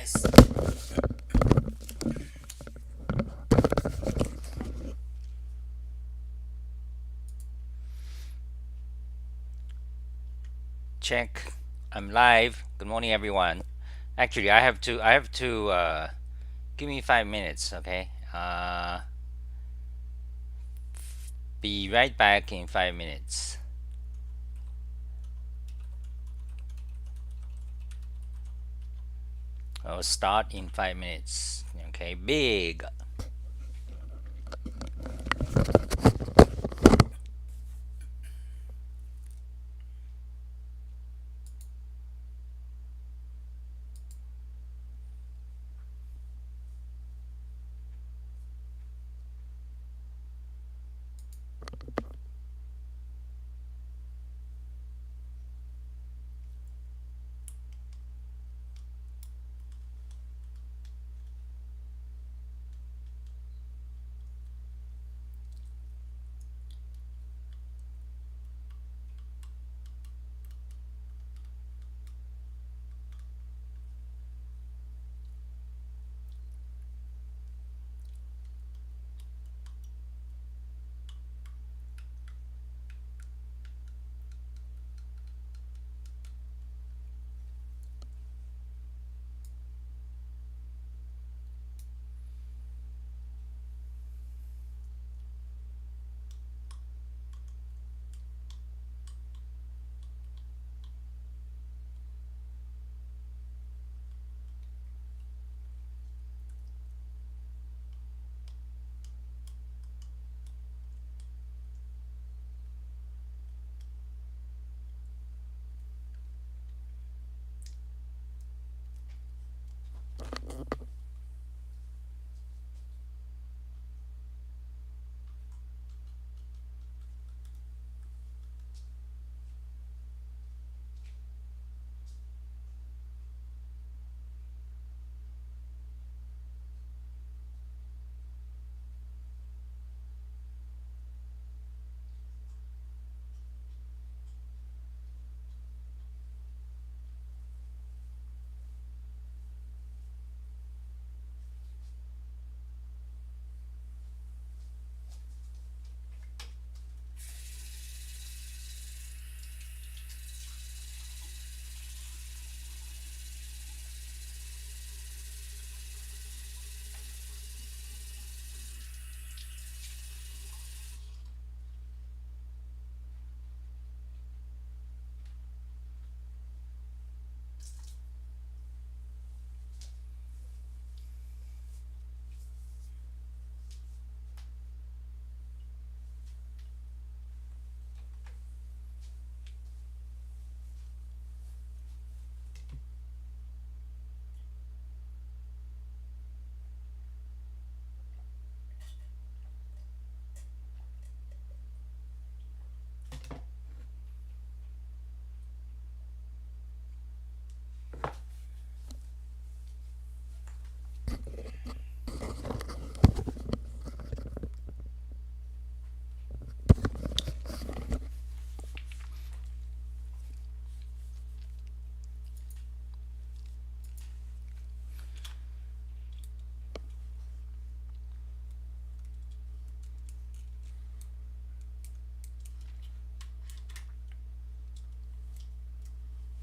guys. Check. I'm live. Good morning, everyone. Actually, I have to give me 5 minutes, okay? Be right back in 5 minutes. I'll start in 5 minutes. Okay, big.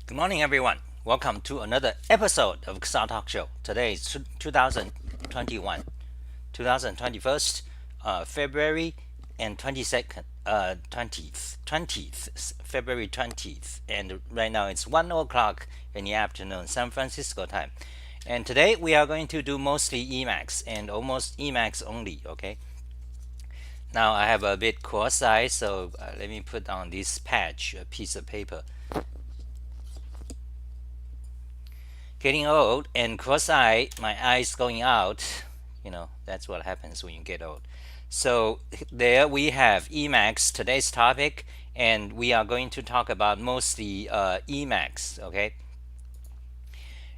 Good morning, everyone. Welcome to another episode of Xah Talk Show. Today is 2021, 2021st, February and 22nd, 20th, February 20th. And right now it's 1 o'clock in the afternoon, San Francisco time. And today we are going to do mostly Emacs and almost Emacs only, okay? Now I have a bit cross-eyed, so let me put on this patch, a piece of paper. Getting old and cross-eye, my eyes going out, that's what happens when you get old. So there we have Emacs, today's topic, and we are going to talk about mostly Emacs, okay?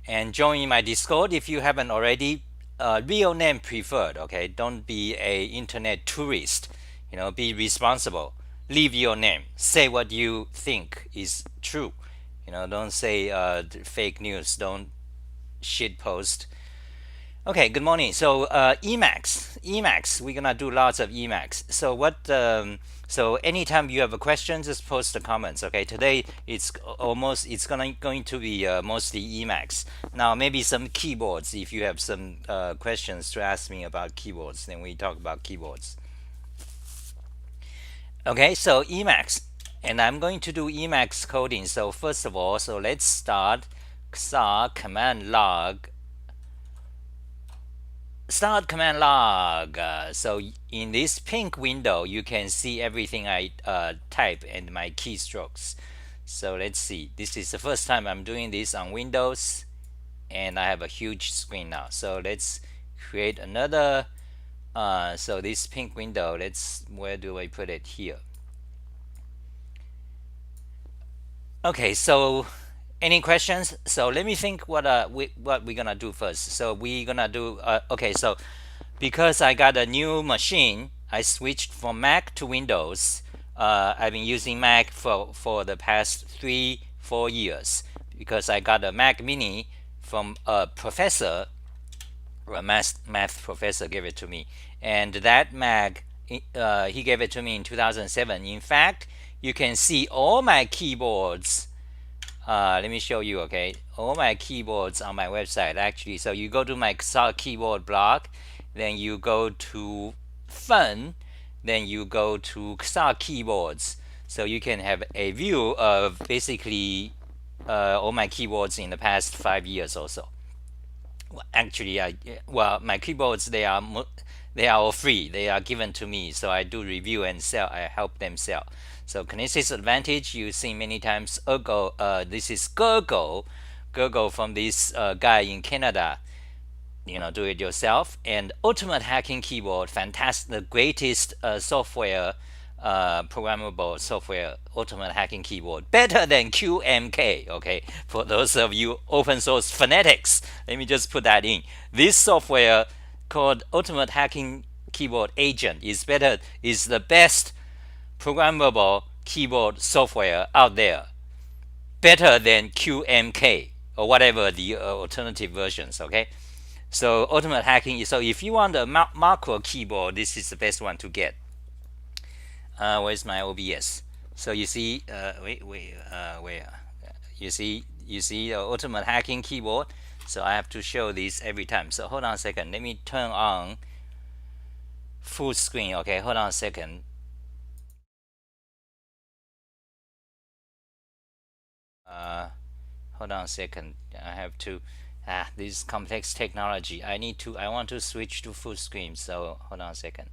And join my Discord if you haven't already. Real name preferred, okay? Don't be a internet tourist, be responsible. Leave your name. Say what you think is true. Don't say fake news. Don't shit post. Okay, good morning. So Emacs, we're gonna do lots of Emacs. So so anytime you have a question, just post the comments. Okay, today it's going to be mostly Emacs. Now maybe some keyboards. If you have some questions to ask me about keyboards, then we talk about keyboards. Okay, so Emacs, and I'm going to do Emacs coding. So first of all, so let's start Xah command log. Start command log. So in this pink window, you can see everything I type and my keystrokes. So let's see. This is the first time I'm doing this on Windows, and I have a huge screen now. So let's create another. So this pink window. Where do I put it here? Okay. So any questions? So let me think what we're gonna do first. So we're gonna do okay. So because I got a new machine, I switched from Mac to Windows. I've been using Mac for the past 3-4 years because I got a Mac Mini from a professor, or a math professor gave it to me, and that Mac he gave it to me in 2007. In fact, you can see all my keyboards. Let me show you. Okay, all my keyboards on my website actually. So you go to my Xah keyboard blog, then you go to Fun, then you go to Xah keyboards. So you can have a view of basically all my keyboards in the past 5 years or so. Actually, my keyboards they are all free. They are given to me, so I do review and sell. I help them sell. So Kinesis Advantage you see many times. This is Gurgle from this guy in Canada. Do it yourself. And Ultimate Hacking Keyboard, fantastic, the greatest software, programmable software, Ultimate Hacking Keyboard, better than QMK. Okay, for those of you open source fanatics, let me just put that in. This software called Ultimate Hacking Keyboard Agent is the best programmable keyboard software out there, better than QMK or whatever the alternative versions. Okay, so Ultimate Hacking. So if you want a macro keyboard, this is the best one to get. Where's my OBS? So you see, where? You see the Ultimate Hacking Keyboard. So I have to show this every time. So hold on a second. Let me turn on full screen. Okay, hold on a second. Hold on a second. I have to. This complex technology. I want to switch to full screen. So hold on a second.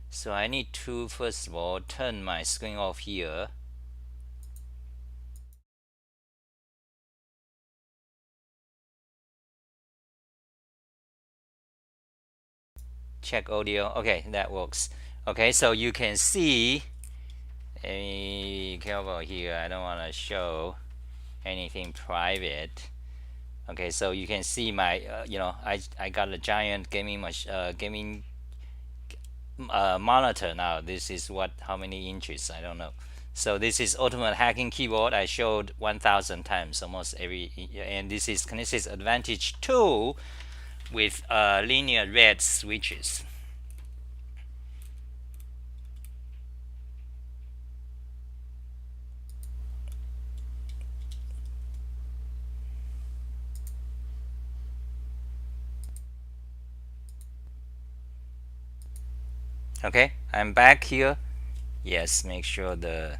So I need to first of all turn my screen off here. Check audio. Okay, that works. Okay, so you can see. Be careful here. I don't want to show anything private. Okay, so you can see my I got a giant gaming monitor now. This is how many inches? I don't know. So this is Ultimate Hacking Keyboard. I showed 1,000 times almost every, and this is Kinesis Advantage 2 with linear red switches. Okay, I'm back here. Yes, make sure the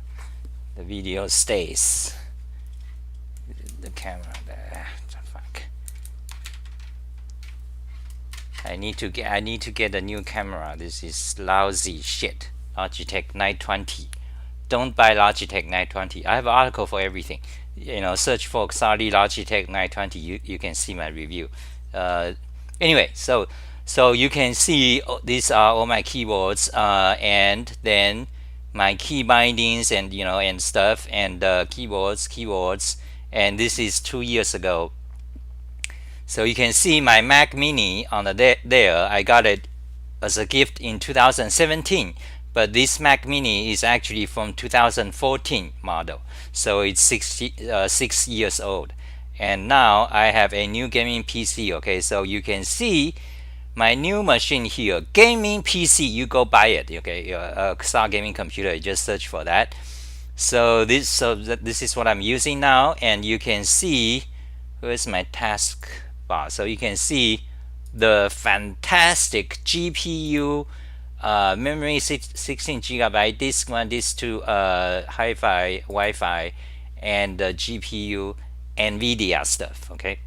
video stays. The camera there. Fuck. I need to get a new camera. This is lousy shit. Logitech 920. Don't buy Logitech 920. I have an article for everything. Search for Xah Logitech 920. You can see my review. Anyway, so you can see these are all my keyboards, and then my key bindings and and stuff, and keyboards, and this is 2 years ago. So you can see my Mac Mini on there. I got it as a gift in 2017, but this Mac Mini is actually from 2014 model, so it's 6 years old. And now I have a new gaming PC. Okay, so you can see my new machine here, gaming PC. You go buy it. Okay, Xah gaming computer. You just search for that. So this is what I'm using now, and you can see where's my task bar. So you can see the fantastic GPU, memory 16 gigabyte, disk 1, disk 2, hi-fi, Wi-Fi, and GPU, NVIDIA stuff. Okay,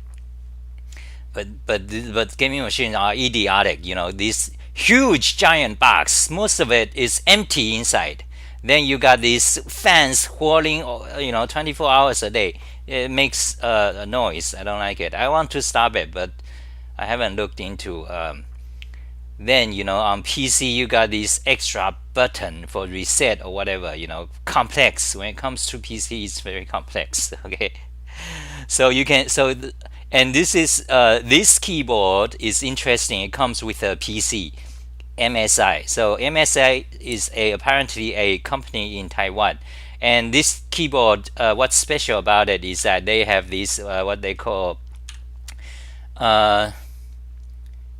but gaming machines are idiotic. This huge giant box, most of it is empty inside. Then you got these fans whirling, 24 hours a day. It makes a noise. I don't like it. I want to stop it, but I haven't looked into. Then on PC you got this extra button for reset or whatever. Complex. When it comes to PC, it's very complex. Okay, so you can and this keyboard is interesting. It comes with a PC. MSI. So MSI is apparently a company in Taiwan, and this keyboard, what's special about it is that they have this what they call. Am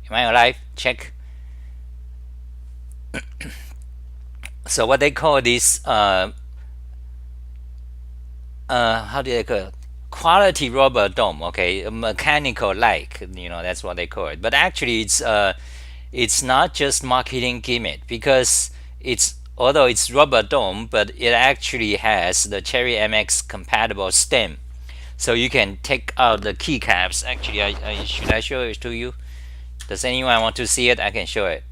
I alive? Check. So what they call this, how do they call it? Quality rubber dome. Okay, mechanical like. That's what they call it. But actually, it's not just marketing gimmick, because although it's rubber dome, but it actually has the Cherry MX compatible stem, so you can take out the keycaps. Actually, should I show it to you? Does anyone want to see it? I can show it.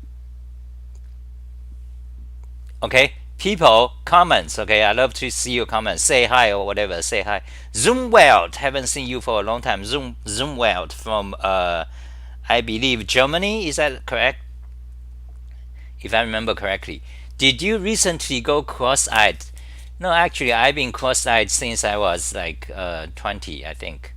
Okay, people, comments. Okay, I love to see your comments. Say hi or whatever. Say hi. Zoomwelt, haven't seen you for a long time. Zoomwelt from I believe Germany. Is that correct? If I remember correctly. Did you recently go cross-eyed? No, actually, I've been cross-eyed since I was like 20, I think.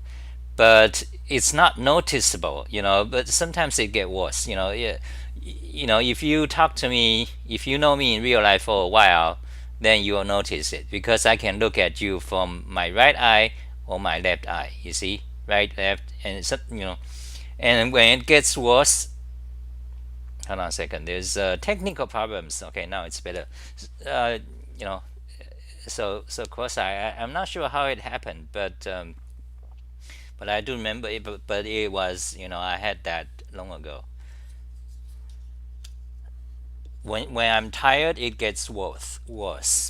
But it's not noticeable, But sometimes it get worse, Yeah, if you talk to me, if you know me in real life for a while, then you will notice it, because I can look at you from my right eye or my left eye. You see, right, left, and And when it gets worse, hold on a second. There's technical problems. Okay, now it's better. You know, so of course I'm not sure how it happened, but I do remember it. But it was, I had that long ago. When I'm tired, it gets worse.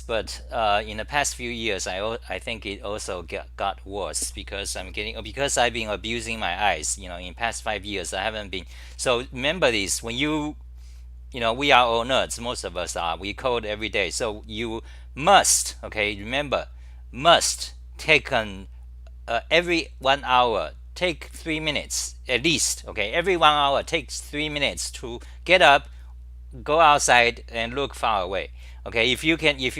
But in the past few years, I think it also got worse, because I've been abusing my eyes. In past 5 years, I haven't been. So remember this: when we are all nerds. Most of us are. We code every day. So you must, okay, remember, must take every 1 hour. Take 3 minutes at least. Okay, every 1 hour takes 3 minutes to get up, go outside, and look far away. Okay, if you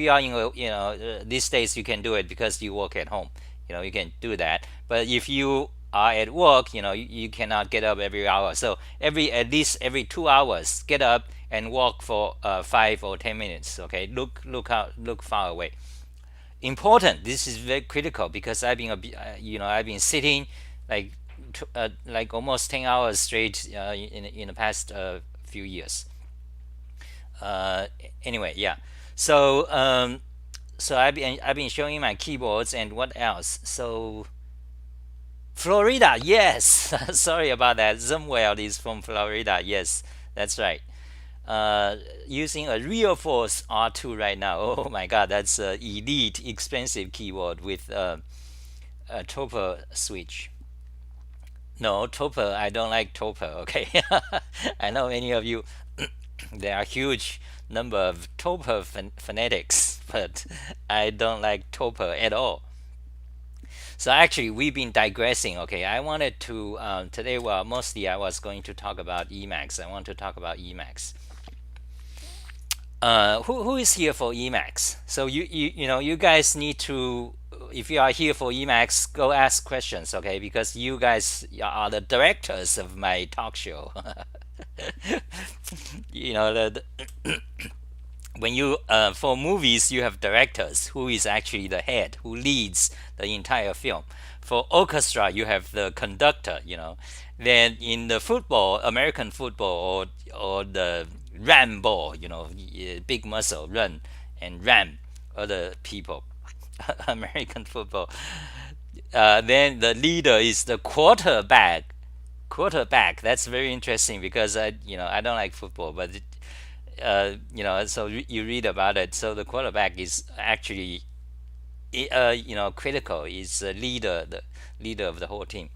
are these days you can do it because you work at home. You can do that. But if you are at work, you cannot get up every hour. So at least every 2 hours, get up and walk for 5 or 10 minutes. Okay, look far away. Important. This is very critical, because I've been sitting like almost 10 hours straight in the past few years. Anyway, yeah. So I've been showing my keyboards, and what else? So Florida, yes. Sorry about that. Zumwell is from Florida. Yes, that's right. Using a Real Force R2 right now. Oh my God, that's a elite, expensive keyboard with a Topper switch. No, Topper. I don't like Topper. Okay, I know many of you. There are huge number of Topper fanatics, but I don't like Topper at all. So actually, we've been digressing. Okay, I wanted to today. Well, mostly I was going to talk about Emacs. I want to talk about Emacs. Who is here for Emacs? So you guys need to, if you are here for Emacs, go ask questions. Okay, because you guys are the directors of my talk show. When you for movies, you have directors, who is actually the head, who leads the entire film. for orchestra, you have the conductor, then in the football, American football, or the ram ball, big muscle run and ram other people. American football, then the leader is the quarterback. That's very interesting because I don't like football, but so you read about it. So the quarterback is actually critical, is the leader of the whole team.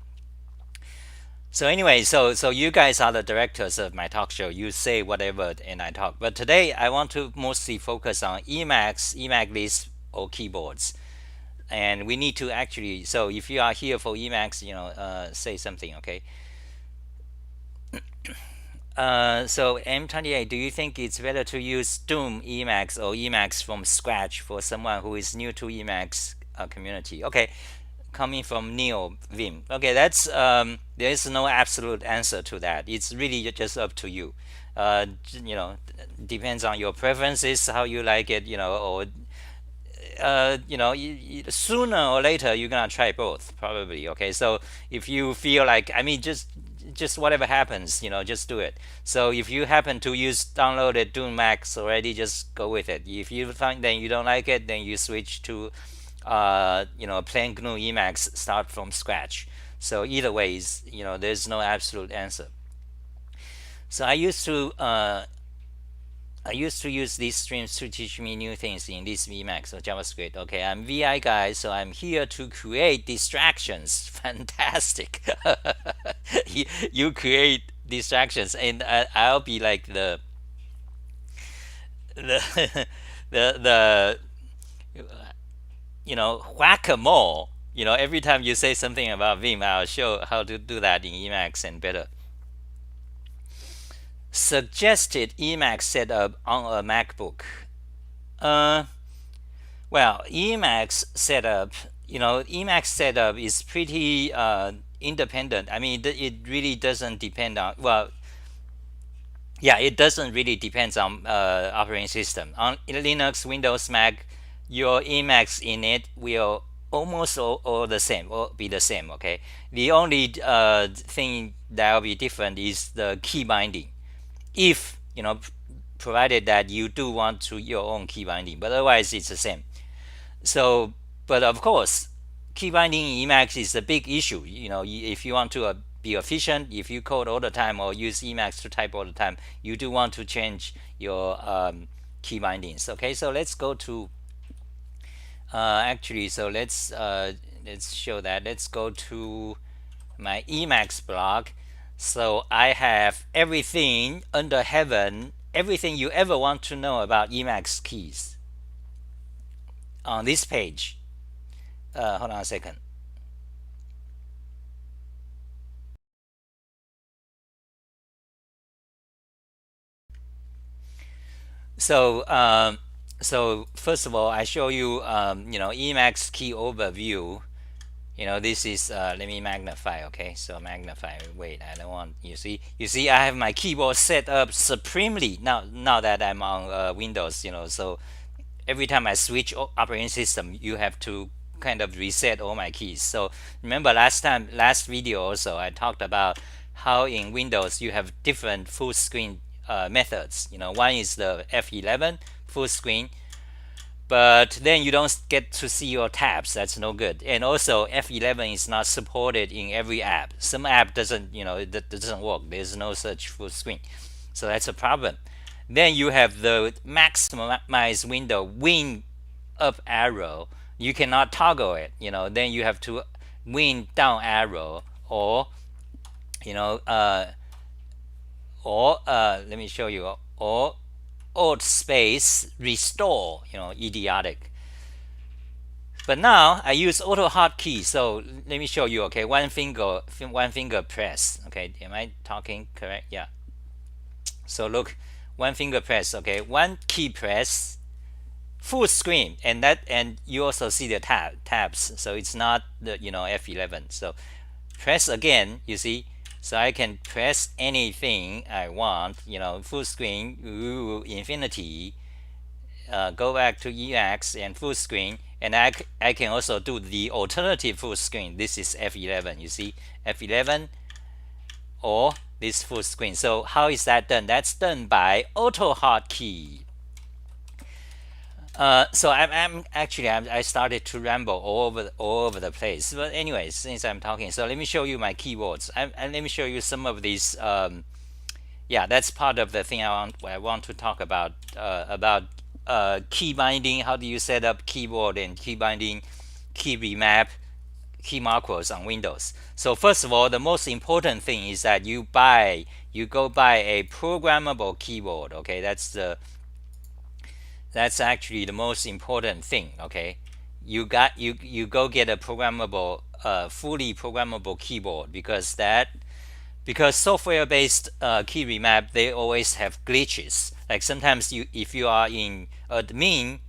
So anyway, so you guys are the directors of my talk show. You say whatever and I talk. But today I want to mostly focus on Emacs lists or keyboards. And we need to actually, so if you are here for Emacs, say something, okay? So M28, do you think it's better to use Doom Emacs or Emacs from scratch for someone who is new to Emacs community? Okay, coming from Neo Vim. Okay, that's there is no absolute answer to that. It's really just up to you. Depends on your preferences, how you like it, or sooner or later you're gonna try both probably. Okay, so if you feel like, I mean, just whatever happens, just do it. So if you happen to use downloaded Doom Max already, just go with it. If you find that you don't like it, then you switch to plain GNU Emacs, start from scratch. So either ways, there's no absolute answer. So I used to use these streams to teach me new things in this Emacs or JavaScript. Okay, I'm VI guy, so I'm here to create distractions. Fantastic. You create distractions, and I'll be like the the whack-a-mole. Every time you say something about Vim, I'll show how to do that in Emacs and better. Suggested Emacs setup on a MacBook. Well, Emacs setup is pretty independent. I mean, it really doesn't depend on, well, yeah, it doesn't really depend on operating system. On Linux, Windows, Mac, your Emacs in it will almost all the same, or be the same. Okay, the only thing that will be different is the key binding, if provided that you do want to your own key binding, but otherwise it's the same. So, but of course, key binding in Emacs is a big issue. If you want to be efficient, if you code all the time or use Emacs to type all the time, you do want to change your key bindings. Okay, so let's go to so let's show that. Let's go to my Emacs blog. So I have everything under heaven, everything you ever want to know about Emacs keys on this page. Hold on a second. So so first of all, I show you Emacs key overview. This is let me magnify. Okay, so magnify. Wait, I don't want, you see I have my keyboard set up supremely now that I'm on Windows. So every time I switch operating system, you have to kind of reset all my keys. So remember last video also, I talked about how in Windows you have different full screen methods. One is the F11 full screen, but then you don't get to see your tabs. That's no good. And also F11 is not supported in every app. Some app doesn't, it doesn't work. There's no such full screen, so that's a problem. Then you have the maximize window, win up arrow. You cannot toggle it. Then you have to win down arrow, or let me show you, or alt space restore, idiotic. But now I use auto-hotkey. So let me show you. Okay, one finger press. Okay, am I talking correct? Yeah. So look, one finger press. Okay, one key press, full screen, and you also see the tabs. So it's not the F11. So press again. You see. So I can press anything I want, full screen, infinity, go back to Emacs and full screen, and I can also do the alternative full screen. This is F11. You see F11 or this full screen. So how is that done? That's done by auto-hotkey. So I started to ramble all over the place. But anyways, since I'm talking, so let me show you my keyboards. And let me show you some of these. Yeah, that's part of the thing I want to talk about key binding. How do you set up keyboard and key binding, key remap, key macros on Windows? So first of all, the most important thing is that you go buy a programmable keyboard. Okay, that's actually the most important thing. Okay, you go get a programmable, fully programmable keyboard, because software-based key remap, they always have glitches. Like sometimes if you are in admin,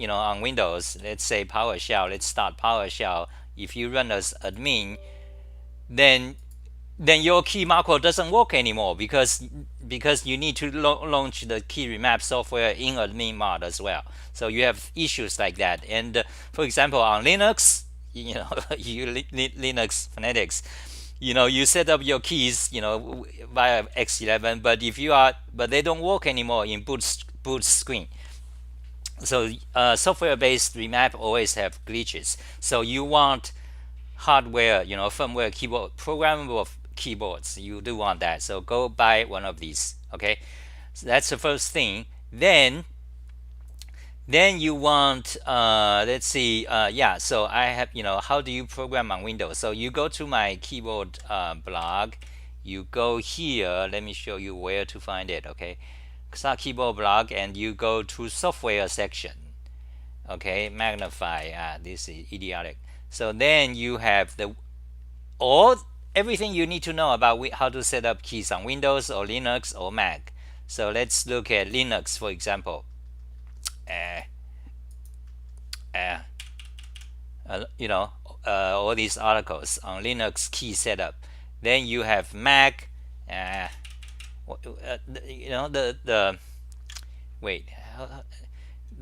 on Windows, let's say PowerShell, let's start PowerShell. If you run as admin, then your key macro doesn't work anymore, because you need to launch the key remap software in admin mode as well. So you have issues like that. And for example, on Linux, you Linux fanatics, you set up your keys, via X11, but they don't work anymore in boot screen. So software-based remap always have glitches. So you want hardware, firmware keyboard, programmable keyboards. You do want that. So go buy one of these. Okay, so that's the first thing. Then you want, let's see, yeah, so I have, how do you program on Windows? So you go to my keyboard blog, you go here, let me show you where to find it. Okay, Xah keyboard blog, and you go to software section. Okay, magnify, this is idiotic. So then you have everything you need to know about how to set up keys on Windows or Linux or Mac. So let's look at Linux, for example. All these articles on Linux key setup. Then you have Mac.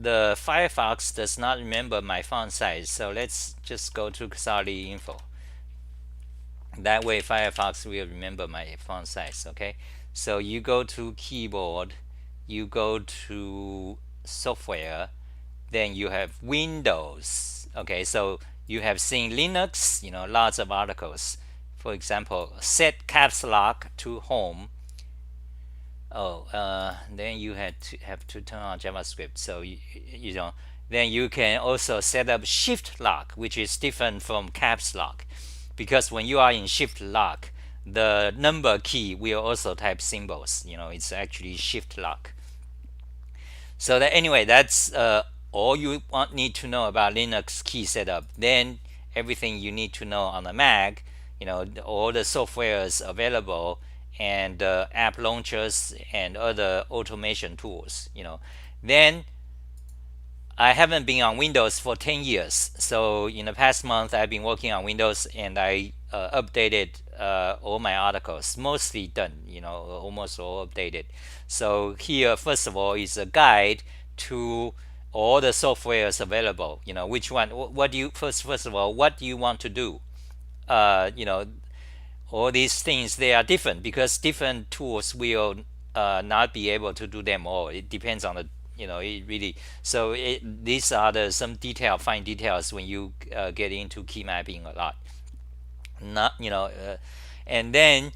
The Firefox does not remember my font size, so let's just go to Xah info. That way Firefox will remember my font size. Okay, so you go to keyboard, you go to software, then you have Windows. Okay, so you have seen Linux, lots of articles. For example, set caps lock to home. Then you have to turn on JavaScript. So then you can also set up shift lock, which is different from caps lock, because when you are in shift lock, the number key will also type symbols. It's actually shift lock. So anyway, that's all you need to know about Linux key setup. Then everything you need to know on the Mac, all the softwares available, and app launchers and other automation tools. Then I haven't been on Windows for 10 years. So in the past month, I've been working on Windows, and I updated all my articles, mostly done, almost all updated. So here, first of all, is a guide to all the softwares available. Which one? What do you first of all? What do you want to do? All these things, they are different, because different tools will not be able to do them all. It depends on the it really. So these are some fine details when you get into key mapping a lot. Not and then.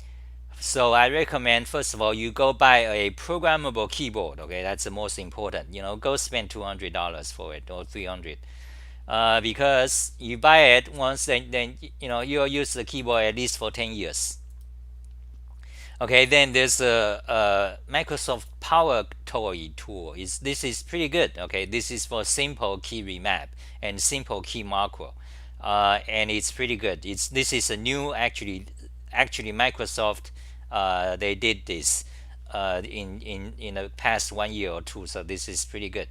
So I recommend, first of all, you go buy a programmable keyboard. Okay, that's the most important. Go spend $200 for it, or $300, because you buy it once, then you'll use the keyboard at least for 10 years. Okay, then there's a Microsoft PowerShell tool. This is pretty good. Okay, this is for simple key remap and simple key macro, and it's pretty good. This is a new actually Microsoft. They did this in the past 1 year or two, so this is pretty good.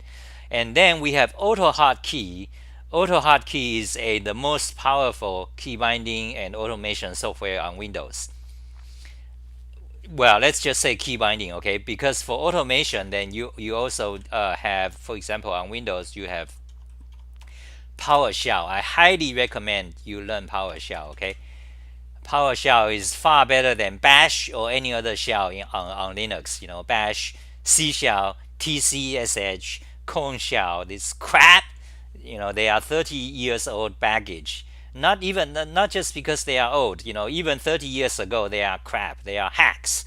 And then we have auto-hotkey. Auto-hotkey is the most powerful key binding and automation software on Windows. well, let's just say key binding, okay? Because for automation, then you also have, for example, on Windows, you have PowerShell. I highly recommend you learn PowerShell, okay? PowerShell is far better than Bash or any other shell on Linux. Bash, C shell, TCSH, Cone shell, this crap. They are 30 years old baggage. Not just because they are old. Even 30 years ago, they are crap. They are hacks.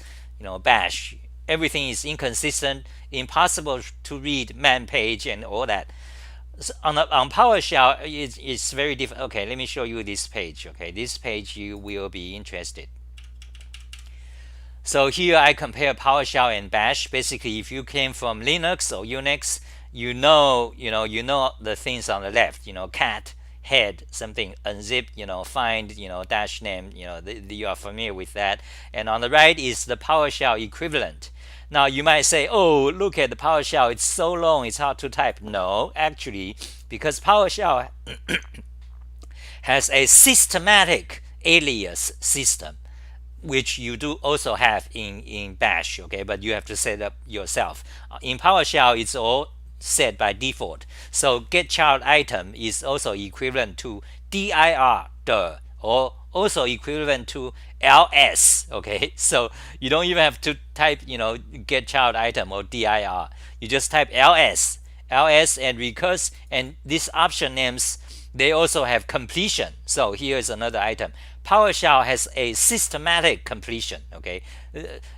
Bash. Everything is inconsistent, impossible to read man page and all that. So on PowerShell, it's very different. Okay, let me show you this page. Okay, this page you will be interested. So here I compare PowerShell and Bash. Basically, if you came from Linux or Unix, you know the things on the left. Cat, head, something, unzip, find, dash name. You are familiar with that. And on the right is the PowerShell equivalent. Now you might say, oh, look at the PowerShell, it's so long, it's hard to type. No, actually, because PowerShell has a systematic alias system, which you do also have in Bash, okay, but you have to set up yourself. In PowerShell, it's all set by default. So get child item is also equivalent to dir, or also equivalent to ls, okay? So you don't even have to type get child item or dir. You just type ls and recurse, and these option names, they also have completion. So here is another item. PowerShell has a systematic completion, okay?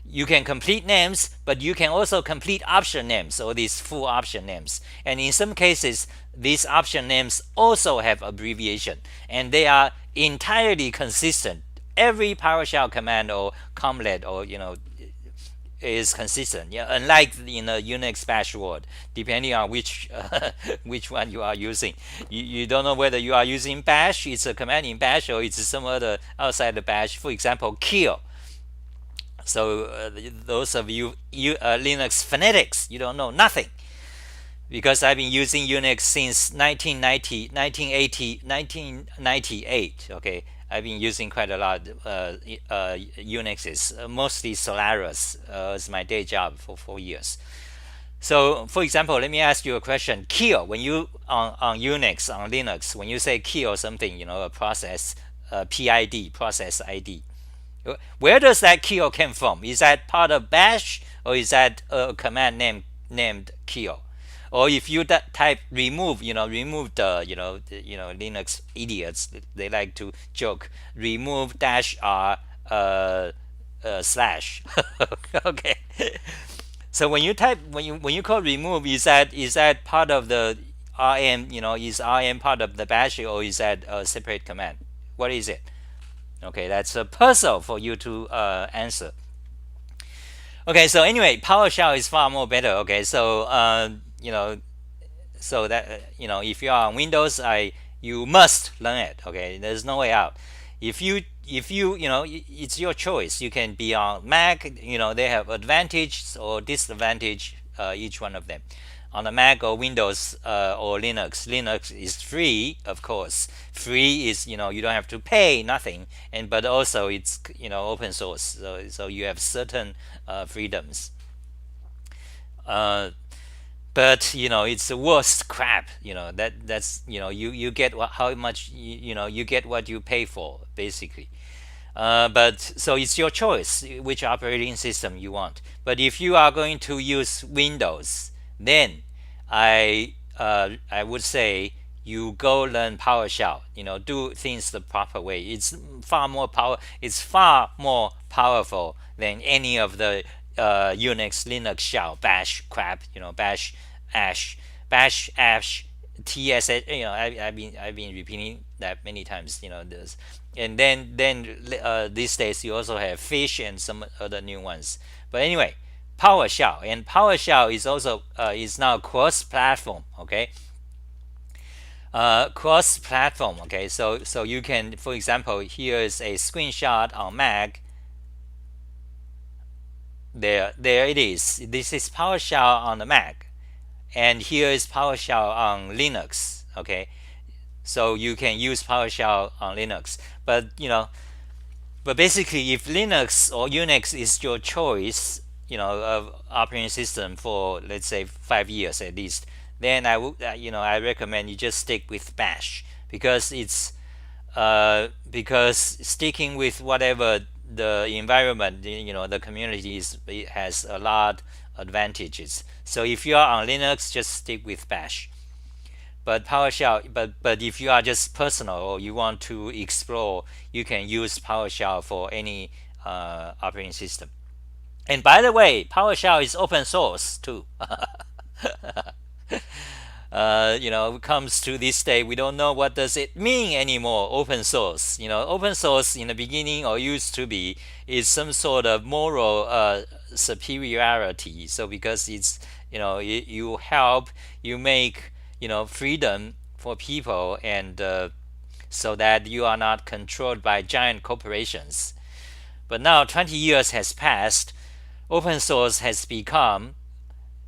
You can complete names, but you can also complete option names, or these full option names. And in some cases, these option names also have abbreviation, and they are entirely consistent. Every PowerShell command or command or is consistent. Yeah, unlike in the Unix Bash world, depending on which which one you are using, you don't know whether you are using Bash. It's a command in Bash, or it's some other outside the Bash. For example, kill. So those of you Linux fanatics, you don't know nothing, because I've been using Unix since 1998. Okay, I've been using quite a lot Unixes, mostly Solaris as my day job for 4 years. So, for example, let me ask you a question. Kill, when you on Unix, on Linux, when you say kill something, a process, PID, process ID, where does that kill come from? Is that part of Bash, or is that a command named kill? Or if you type remove, remove Linux idiots, they like to joke, remove -r slash. Okay. So when you type, when you call remove, is that part of the rm? Is rm part of the bash, or is that a separate command? What is it? Okay, that's a puzzle for you to answer. Okay, so anyway, PowerShell is far more better. Okay, so so that if you are on Windows, you must learn it. Okay, there's no way out. If you it's your choice. You can be on Mac. They have advantage or disadvantage, each one of them. On the Mac or Windows or Linux is free, of course. Free is you don't have to pay nothing, but also it's open source, so you have certain freedoms. But it's the worst crap. That's you get how much you get what you pay for, basically. But so it's your choice which operating system you want. But if you are going to use Windows, then I would say you go learn PowerShell. Do things the proper way. It's far more powerful than any of the Unix, Linux shell, Bash crap. Bash, Ash, TSH. I've been repeating that many times. This, and then these days you also have Fish and some other new ones. But anyway, PowerShell, and PowerShell is also is now cross-platform. Okay, cross-platform. Okay, so you can, for example, here is a screenshot on Mac. There it is. This is PowerShell on the Mac, and here is PowerShell on Linux. Okay, so you can use PowerShell on Linux, but But basically, if Linux or Unix is your choice, of operating system for, let's say, 5 years at least, then I recommend you just stick with Bash, because because sticking with whatever the environment, the community it has a lot advantages. So if you are on Linux, just stick with Bash. But PowerShell, but if you are just personal or you want to explore, you can use PowerShell for any operating system. And by the way, PowerShell is open source too. Comes to this day, we don't know what does it mean anymore. Open source, open source in the beginning, or used to be, is some sort of moral superiority. So because it's, you help, you make, freedom for people, and so that you are not controlled by giant corporations. But now 20 years has passed. Open source has become,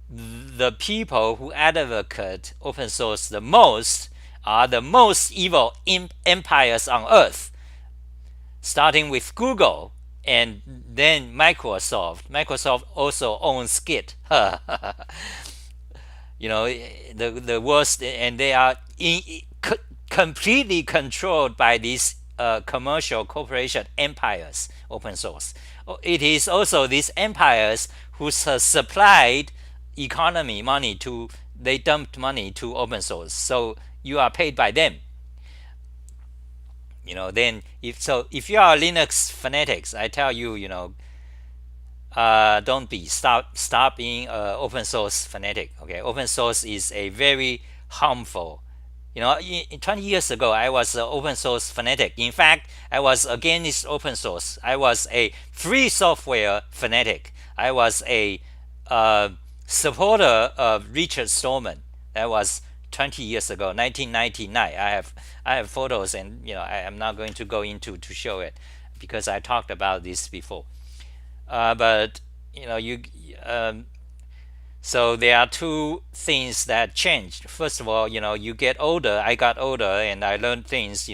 the people who advocate open source the most are the most evil empires on earth, starting with Google and then Microsoft. Microsoft also owns Git. The worst, and they are completely controlled by these commercial corporation empires. Open source, it is also these empires who supplied economy money to, they dumped money to open source, so you are paid by them. Then if you are Linux fanatics, I tell you, don't be, stop being open source fanatic. Okay, open source is a very harmful. 20 years ago, I was an open source fanatic. In fact, I was against open source. I was a free software fanatic. I was a supporter of Richard Stallman. That was 20 years ago, 1999. I have photos, and I am not going to go into to show it, because I talked about this before. But so there are two things that changed. First of all, you get older. I got older and I learned things.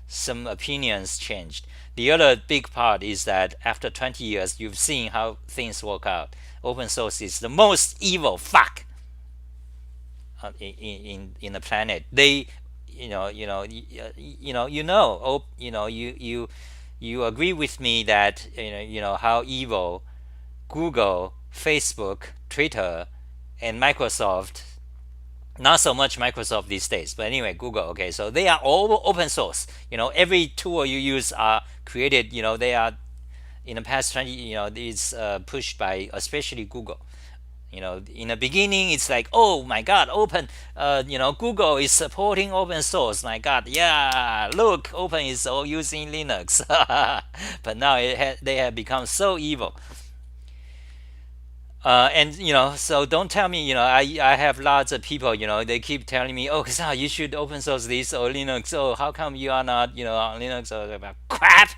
Some opinions changed. The other big part is that after 20 years, you've seen how things work out. Open source is the most evil fuck in the planet. They, you agree with me that how evil Google, Facebook, Twitter, and Microsoft. Not so much Microsoft these days, but anyway, Google. Okay, so they are all open source. Every tool you use are created. They are, in the past 20. It's pushed by especially Google. In the beginning, it's like, oh my God, Google is supporting open source. My God, yeah, look, Open is all using Linux. But now they have become so evil. And so don't tell me, I have lots of people, they keep telling me, oh, Xah, you should open source this or Linux. Oh, how come you are not, on Linux? Or crap.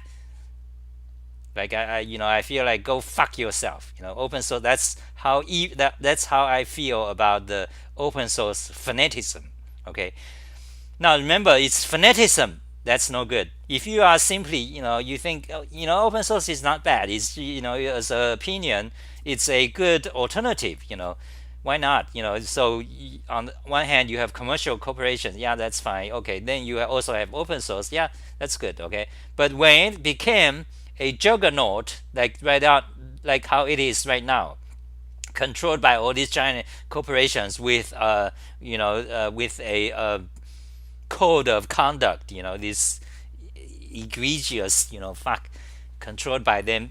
Like I feel like, go fuck yourself. Open source. That's how that's how I feel about the open source fanaticism. Okay. Now remember, it's fanaticism. That's no good. If you are simply, you think, open source is not bad. It's, as an opinion, it's a good alternative. Why not? So on one hand, you have commercial corporations. Yeah, that's fine. Okay. Then you also have open source. Yeah, that's good. Okay. But when it became a juggernaut, like right out, like how it is right now, controlled by all these giant corporations with, with a code of conduct, this egregious, fuck, controlled by them,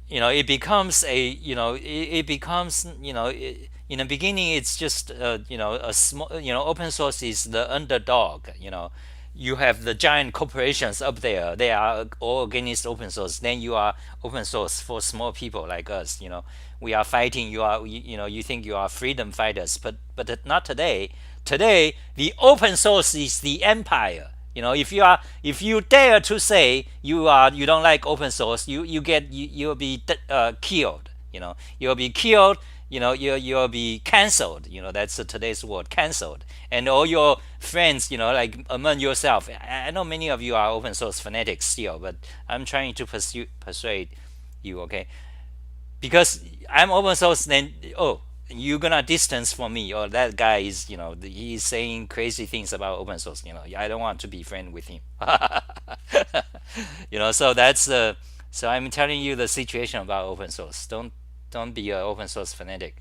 it becomes a, it becomes, in the beginning, it's just, a small, open source is the underdog. You have the giant corporations up there. They are all against open source. Then you are open source for small people like us. We are fighting. You think you are freedom fighters, but not today. Today, the open source is the empire. If you dare to say you don't like open source, you'll be killed. You'll be killed. you'll be canceled. That's today's word, canceled. And all your friends, like among yourself, I know many of you are open source fanatics still, but I'm trying to persuade you, okay? Because I'm open source, then you're gonna distance from me, or that guy is, he's saying crazy things about open source. I don't want to be friend with him. So that's so I'm telling you the situation about open source. Don't be an open source fanatic.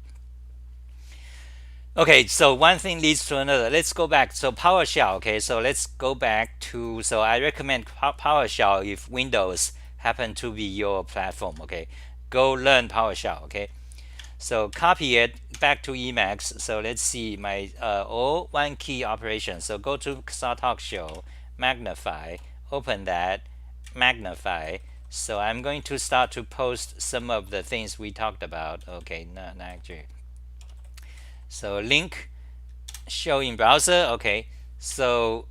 Okay, so one thing leads to another. Let's go back. So PowerShell. Okay, so let's go back to. So I recommend PowerShell if Windows happen to be your platform. Okay, go learn PowerShell. Okay, so copy it back to Emacs. So let's see my all one key operation. So go to Xah Talk Show, magnify, open that, magnify. So I'm going to start to post some of the things we talked about. Okay, not actually. So link show in browser. Okay, so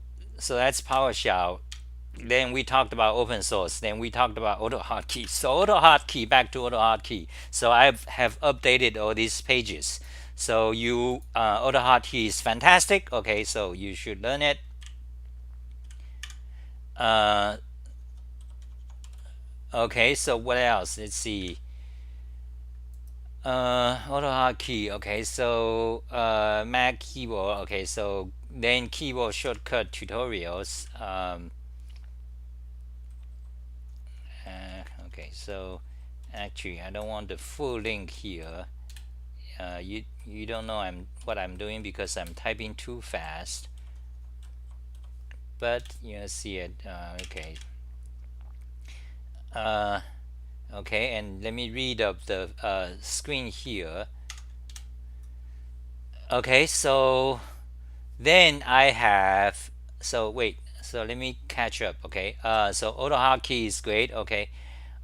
that's PowerShell. Then we talked about open source. Then we talked about auto-hotkey. So auto-hotkey, back to auto-hotkey. So I have updated all these pages. So auto-hotkey is fantastic. Okay, so you should learn it. Okay, so what else? Let's see. AutoHotkey. Okay, so Mac keyboard. Okay, so then keyboard shortcut tutorials. Okay, so actually I don't want the full link here. You don't know what I'm doing because I'm typing too fast. But you see it. Okay. Okay, and let me read up the screen here. Okay, so then I have, so wait, so let me catch up. Okay, so AutoHotkey is great. Okay,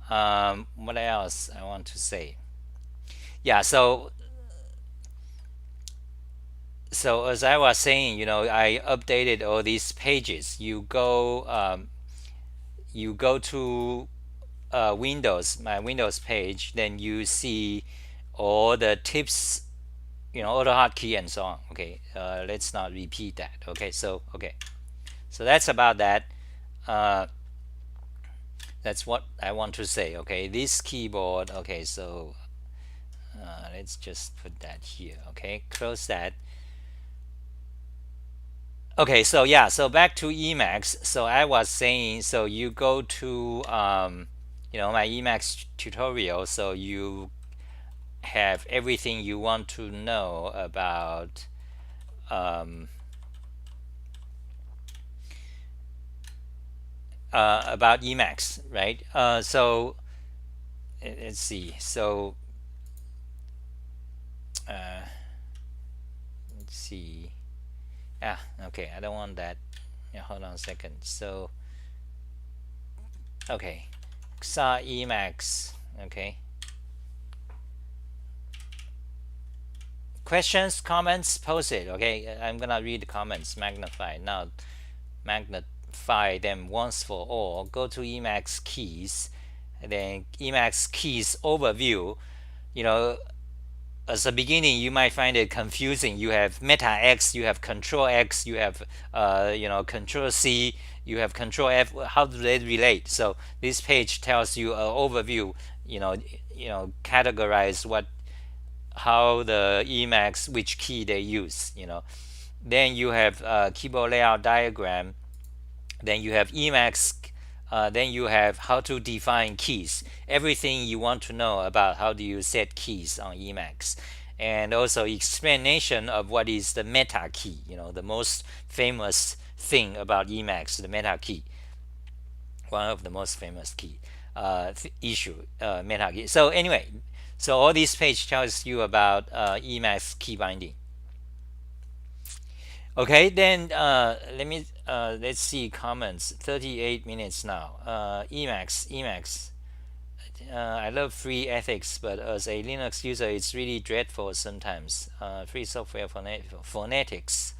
what else I want to say? Yeah, so as I was saying, I updated all these pages. You go to Windows, my Windows page, then you see all the tips, AutoHotkey and so on. Okay, let's not repeat that. Okay, so that's about that. That's what I want to say. Okay, this keyboard. Okay, so let's just put that here. Okay, close that. Okay, so yeah, so back to Emacs. So I was saying, so you go to my Emacs tutorial, so you have everything you want to know about Emacs, right? So let's see. So let's see. Okay, I don't want that. Yeah, hold on a second. So okay, Xah Emacs. Okay. Questions, comments, post it. Okay, I'm gonna read the comments. Magnify now. Magnify them once for all. Go to Emacs keys, and then Emacs keys overview. As a beginning, you might find it confusing. You have Meta X, you have Control X, you have Control C, you have Control F. How do they relate? So this page tells you an overview. Categorize how the Emacs, which key they use. Then you have keyboard layout diagram. Then you have Emacs. Then you have how to define keys. Everything you want to know about how do you set keys on Emacs, and also explanation of what is the meta key. The most famous thing about Emacs, the meta key. One of the most famous key issue, meta key. So anyway, so all this page tells you about Emacs key binding. Okay, then let's see comments. 38 minutes now. Emacs. I love free ethics, but as a Linux user, it's really dreadful sometimes. Free software phonetics.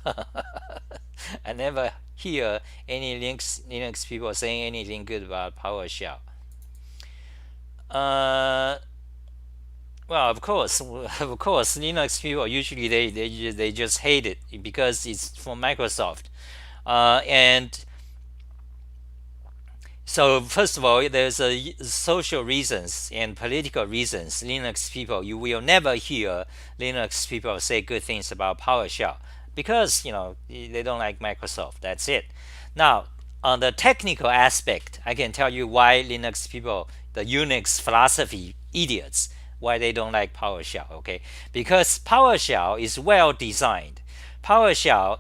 I never hear any Linux people saying anything good about PowerShell. Well, of course, of course, Linux people usually they just hate it because it's from Microsoft, and so first of all, there's a social reasons and political reasons. Linux people, you will never hear Linux people say good things about PowerShell because they don't like Microsoft. That's it. Now, on the technical aspect, I can tell you why Linux people, the Unix philosophy idiots, why they don't like PowerShell. Okay, because PowerShell is well designed. PowerShell,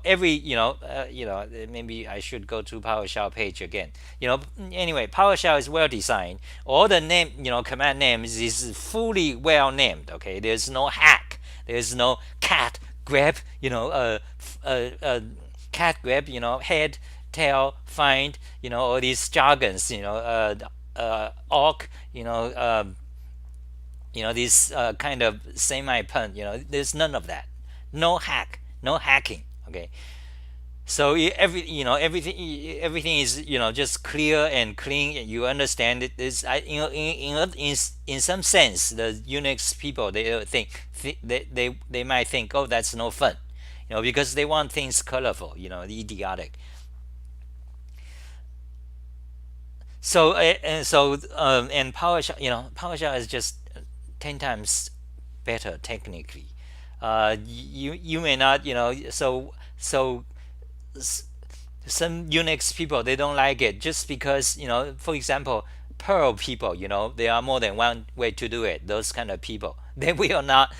maybe I should go to PowerShell page again. Anyway, PowerShell is well designed. All the name, command names is fully well named. Okay, there's no hack. There's no cat grab. Cat grab. Head, tail, find. All these jargons. Awk. These kind of semi pun. There's none of that. No hack. No hacking. Okay, so everything is just clear and clean. You understand it. Is in some sense the Unix people they they might think, oh, that's no fun, because they want things colorful, idiotic. So and PowerShell, PowerShell is just 10 times better technically. You may not, so some Unix people they don't like it just because for example, Perl people, there are more than one way to do it. Those kind of people, they will not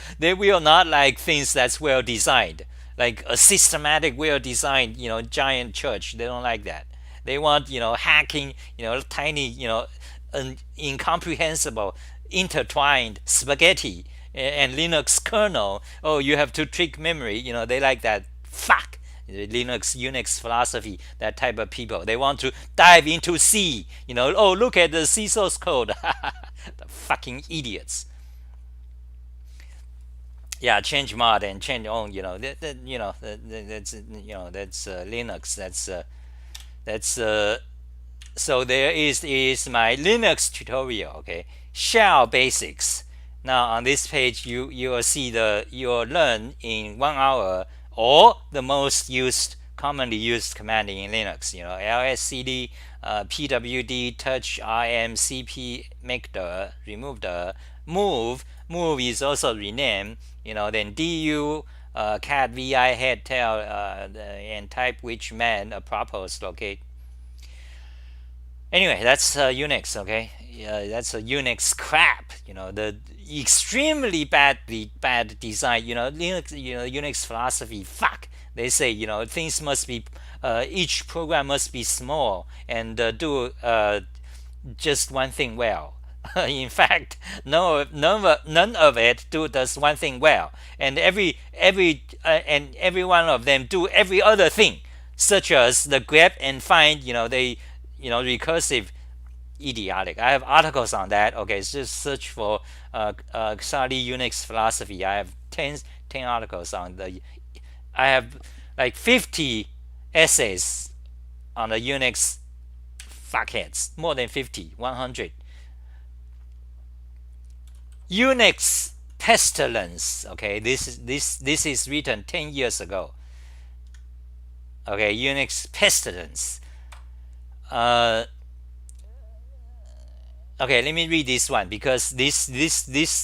like things that's well designed, like a systematic, well designed, giant church. They don't like that. They want hacking, tiny, incomprehensible, intertwined spaghetti and Linux kernel. Oh, you have to trick memory. They like that. Fuck Linux, Unix philosophy. That type of people. They want to dive into C. Oh, look at the C source code. The fucking idiots. Yeah, change mod and change on. That's Linux. That's so there is my Linux tutorial. Okay, shell basics. Now on this page, you will see you will learn in 1 hour all the most commonly used command in Linux. lscd, pwd, touch, rm, cp, make the, remove the, move is also renamed. Then du, cat, vi, head, tail, and type which man, apropos, locate. Anyway, that's Unix. Okay, that's a Unix crap. The extremely bad design. Linux, Unix philosophy. Fuck. They say things must be, each program must be small and do just one thing well. In fact, no, none of it does one thing well, and every one of them do every other thing, such as the grep and find. Recursive, idiotic. I have articles on that. Okay, just search for Xah Unix philosophy. I have 10 articles on the. I have like 50 essays on the Unix fuckheads. More than 50, 100. Unix pestilence. Okay, this is written 10 years ago. Okay, Unix pestilence. Okay, let me read this one because this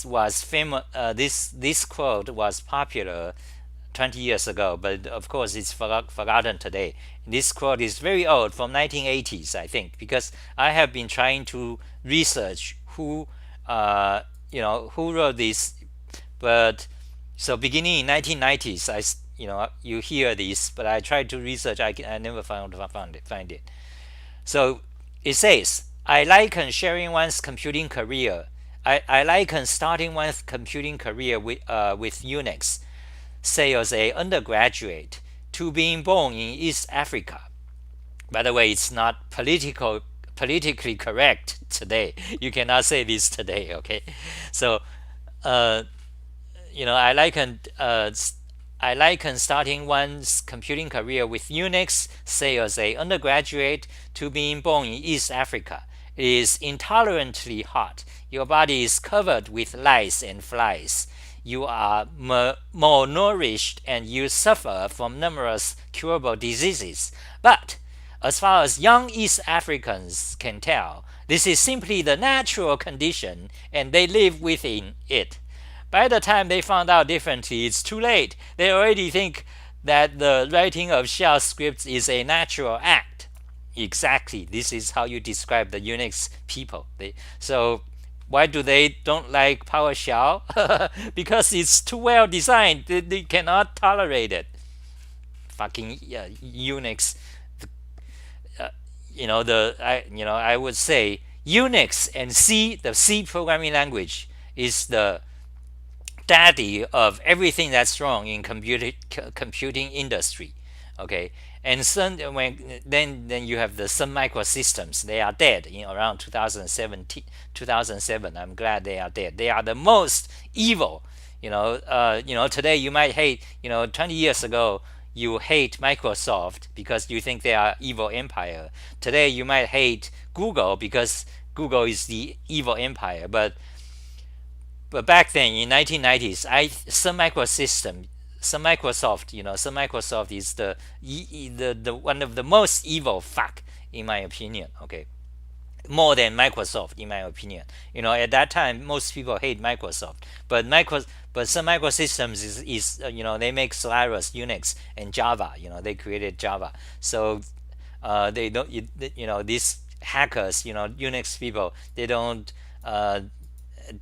was famous. This quote was popular 20 years ago, but of course it's forgotten today. This quote is very old, from 1980s, I think, because I have been trying to research who who wrote this. But so beginning in 1990s, you hear this, but I tried to research. I never find it. So it says, I liken sharing one's computing career. I liken starting one's computing career with Unix, say as a undergraduate, to being born in East Africa. By the way, it's not politically correct today. You cannot say this today. Okay, so I liken I liken starting one's computing career with Unix, say as a undergraduate, to being born in East Africa. It is intolerantly hot. Your body is covered with lice and flies. You are malnourished and you suffer from numerous curable diseases. But as far as young East Africans can tell, this is simply the natural condition and they live within it. By the time they found out differently, it's too late. They already think that the writing of shell scripts is a natural act. Exactly. This is how you describe the Unix people. So why do they don't like PowerShell? Because it's too well designed. They cannot tolerate it. Fucking Unix. I would say Unix and C, the C programming language, is the daddy of everything that's wrong in computing industry. Okay, and then you have the Sun Microsystems. They are dead in around 2007. I'm glad they are dead. They are the most evil. Today you might hate. 20 years ago you hate Microsoft because you think they are evil empire. Today you might hate Google because Google is the evil empire. But back then in 1990s, Sun Microsoft is the one of the most evil fuck in my opinion. Okay, more than Microsoft in my opinion. At that time most people hate Microsoft, but Sun Microsystems is they make Solaris, Unix, and Java. They created Java, so they don't. These hackers, Unix people, they don't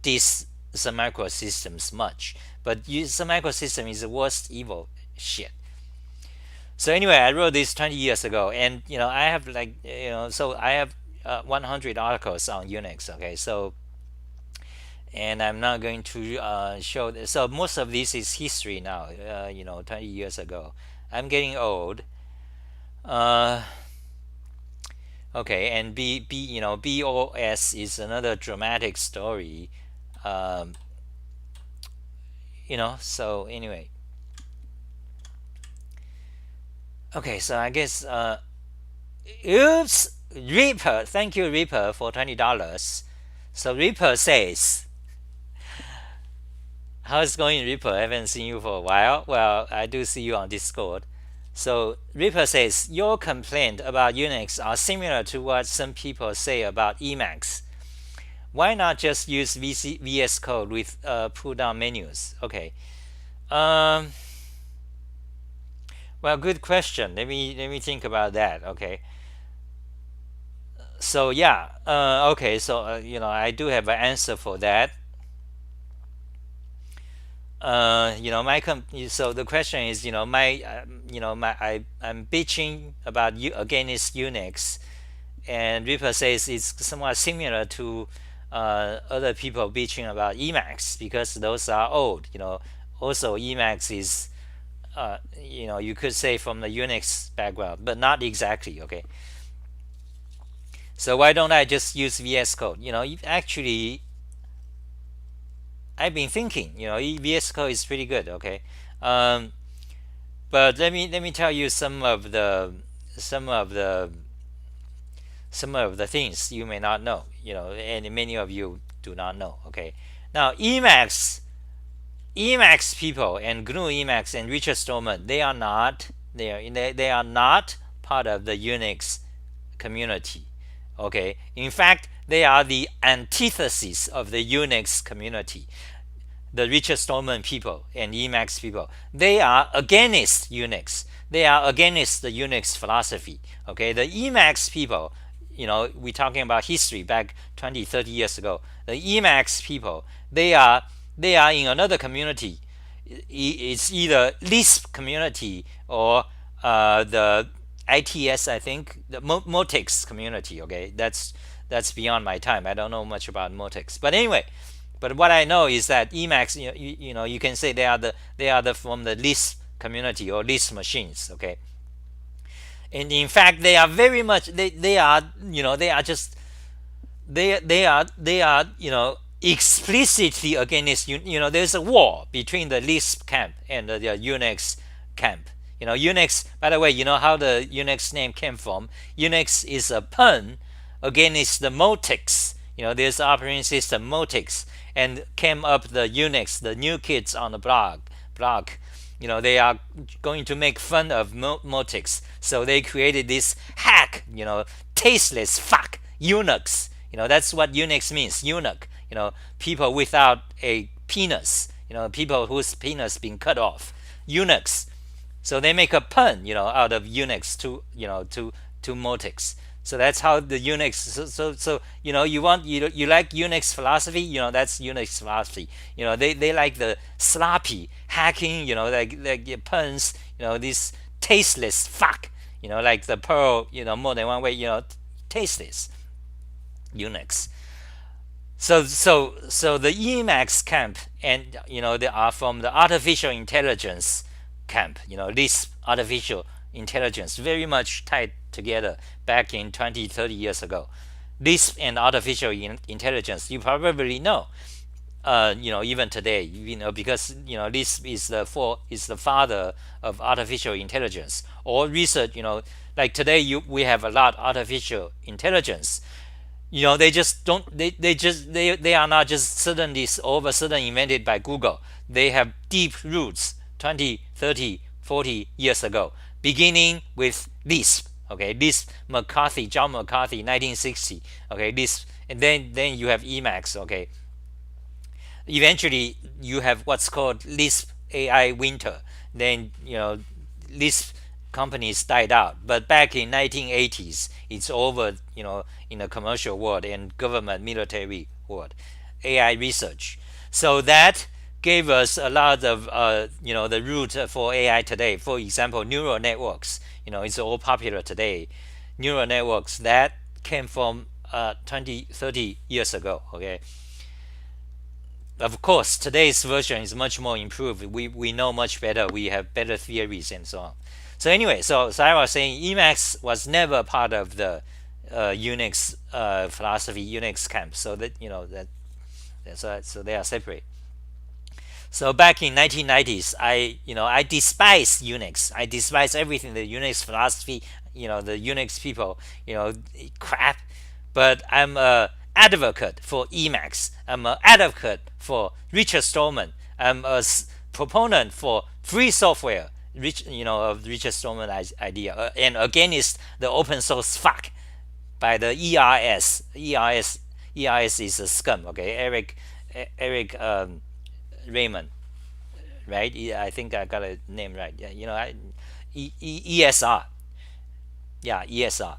diss Sun Microsystems much, but Sun Microsystem is the worst evil shit. So anyway, I wrote this 20 years ago, and I have so I have 100 articles on Unix. Okay, so and I'm not going to show this. So most of this is history now. 20 years ago. I'm getting old. Okay, and BOS is another dramatic story. So anyway, okay, so I guess oops, Reaper, thank you Reaper for $20. So Reaper says, how's it going, Reaper? I haven't seen you for a while. Well, I do see you on Discord. So Reaper says, your complaint about Unix are similar to what some people say about Emacs. Why not just use VSCode with pull-down menus? Okay. Well, good question. Let me think about that. Okay. So yeah. Okay. So I do have an answer for that. So the question is, I'm bitching about against Unix, and Reaper says it's somewhat similar to other people bitching about Emacs because those are old. Also Emacs is you could say from the Unix background, but not exactly. Okay. So why don't I just use VS Code? Actually, I've been thinking. VS Code is pretty good. Okay. But let me tell you some of the things you may not know. And many of you do not know. Okay. Now Emacs people and GNU Emacs and Richard Stallman, they are not part of the Unix community. Okay, in fact, they are the antithesis of the Unix community. The Richard Stallman people and Emacs people, they are against Unix. They are against the Unix philosophy. Okay, the Emacs people, we're talking about history back 20, 30 years ago. The Emacs people, they are in another community. It's either Lisp community or the ITS, I think, the Motex community. Okay, that's beyond my time. I don't know much about Motex, but anyway, but what I know is that Emacs, you can say they are from the Lisp community or Lisp machines. Okay, and in fact, they are very much they are explicitly against there's a war between the Lisp camp and the Unix camp. Unix, by the way, you know how the Unix name came from? Unix is a pun against the Motix. There's operating system Motix, and came up the Unix, the new kids on the block. They are going to make fun of Motix, so they created this hack, tasteless fuck Unix. That's what Unix means, eunuch. People without a penis. People whose penis been cut off. Unix. So they make a pun, out of Unix to Motix. So that's how the Unix. So you like Unix philosophy. That's Unix philosophy. They like the sloppy hacking. Like puns. This tasteless fuck. Like the pearl. More than one way. Tasteless Unix. So the Emacs camp, and they are from the artificial intelligence camp. This artificial intelligence very much tied together back in 20-30 years ago. Lisp and artificial intelligence, you probably know. Even today, because Lisp is the father of artificial intelligence. Or research, like today we have a lot of artificial intelligence. They just don't. They are not just suddenly all of a sudden invented by Google. They have deep roots 20, 30, 40 years ago, beginning with Lisp. Okay, Lisp, John McCarthy, 1960. Okay, Lisp, and then you have Emacs. Okay, eventually you have what's called Lisp AI winter. Then Lisp companies died out, but back in 1980s it's over, in the commercial world and government military world, AI research. So that gave us a lot of the root for AI today. For example, neural networks, it's all popular today. Neural networks that came from 20-30 years ago. Okay, of course today's version is much more improved. We know much better. We have better theories and so on. So anyway, so I was saying Emacs was never part of the Unix philosophy, Unix camp. So so they are separate. So back in 1990s, I despise Unix. I despise everything, the Unix philosophy, the Unix people, crap. But I'm a advocate for Emacs. I'm an advocate for Richard Stallman. I'm a proponent for free software. Of Richard Stallman idea, and against the open source fuck by the ERS. ERS is a scum. Okay, Eric Raymond, right? I think I got a name right. Yeah, ESR. Yeah, ESR.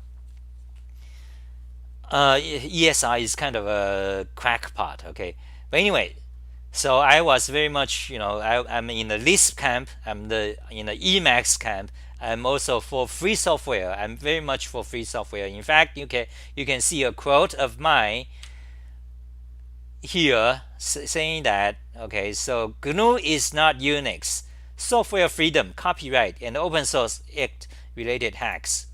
ESR is kind of a crackpot. Okay, but anyway. So I was very much, I'm in the Lisp camp. I'm in the Emacs camp. I'm also for free software. I'm very much for free software. In fact, you can see a quote of mine here saying that, okay, so GNU is not Unix. Software freedom, copyright, and open source act related hacks.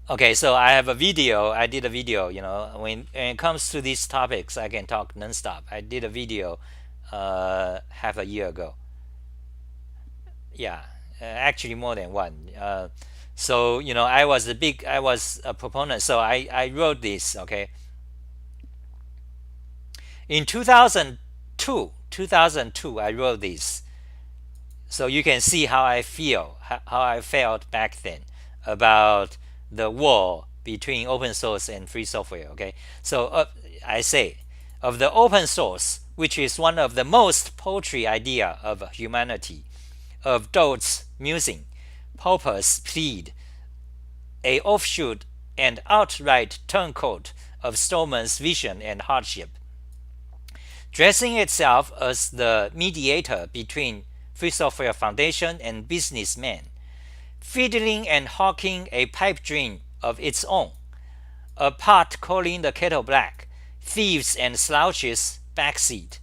Okay, so I have a video. I did a video. When it comes to these topics, I can talk nonstop. I did a video half a year ago. Yeah, actually more than one. So I was a proponent. So I wrote this. Okay, in 2002, I wrote this. So you can see how I felt back then about the war between open source and free software. Okay, so I say of the open source, which is one of the most paltry idea of humanity, of Dodds musing, Popper's plead, a offshoot and outright turncoat of Stallman's vision and hardship, dressing itself as the mediator between Free Software Foundation and businessmen, fiddling and hawking a pipe dream of its own, a pot calling the kettle black, thieves and slouches backseat.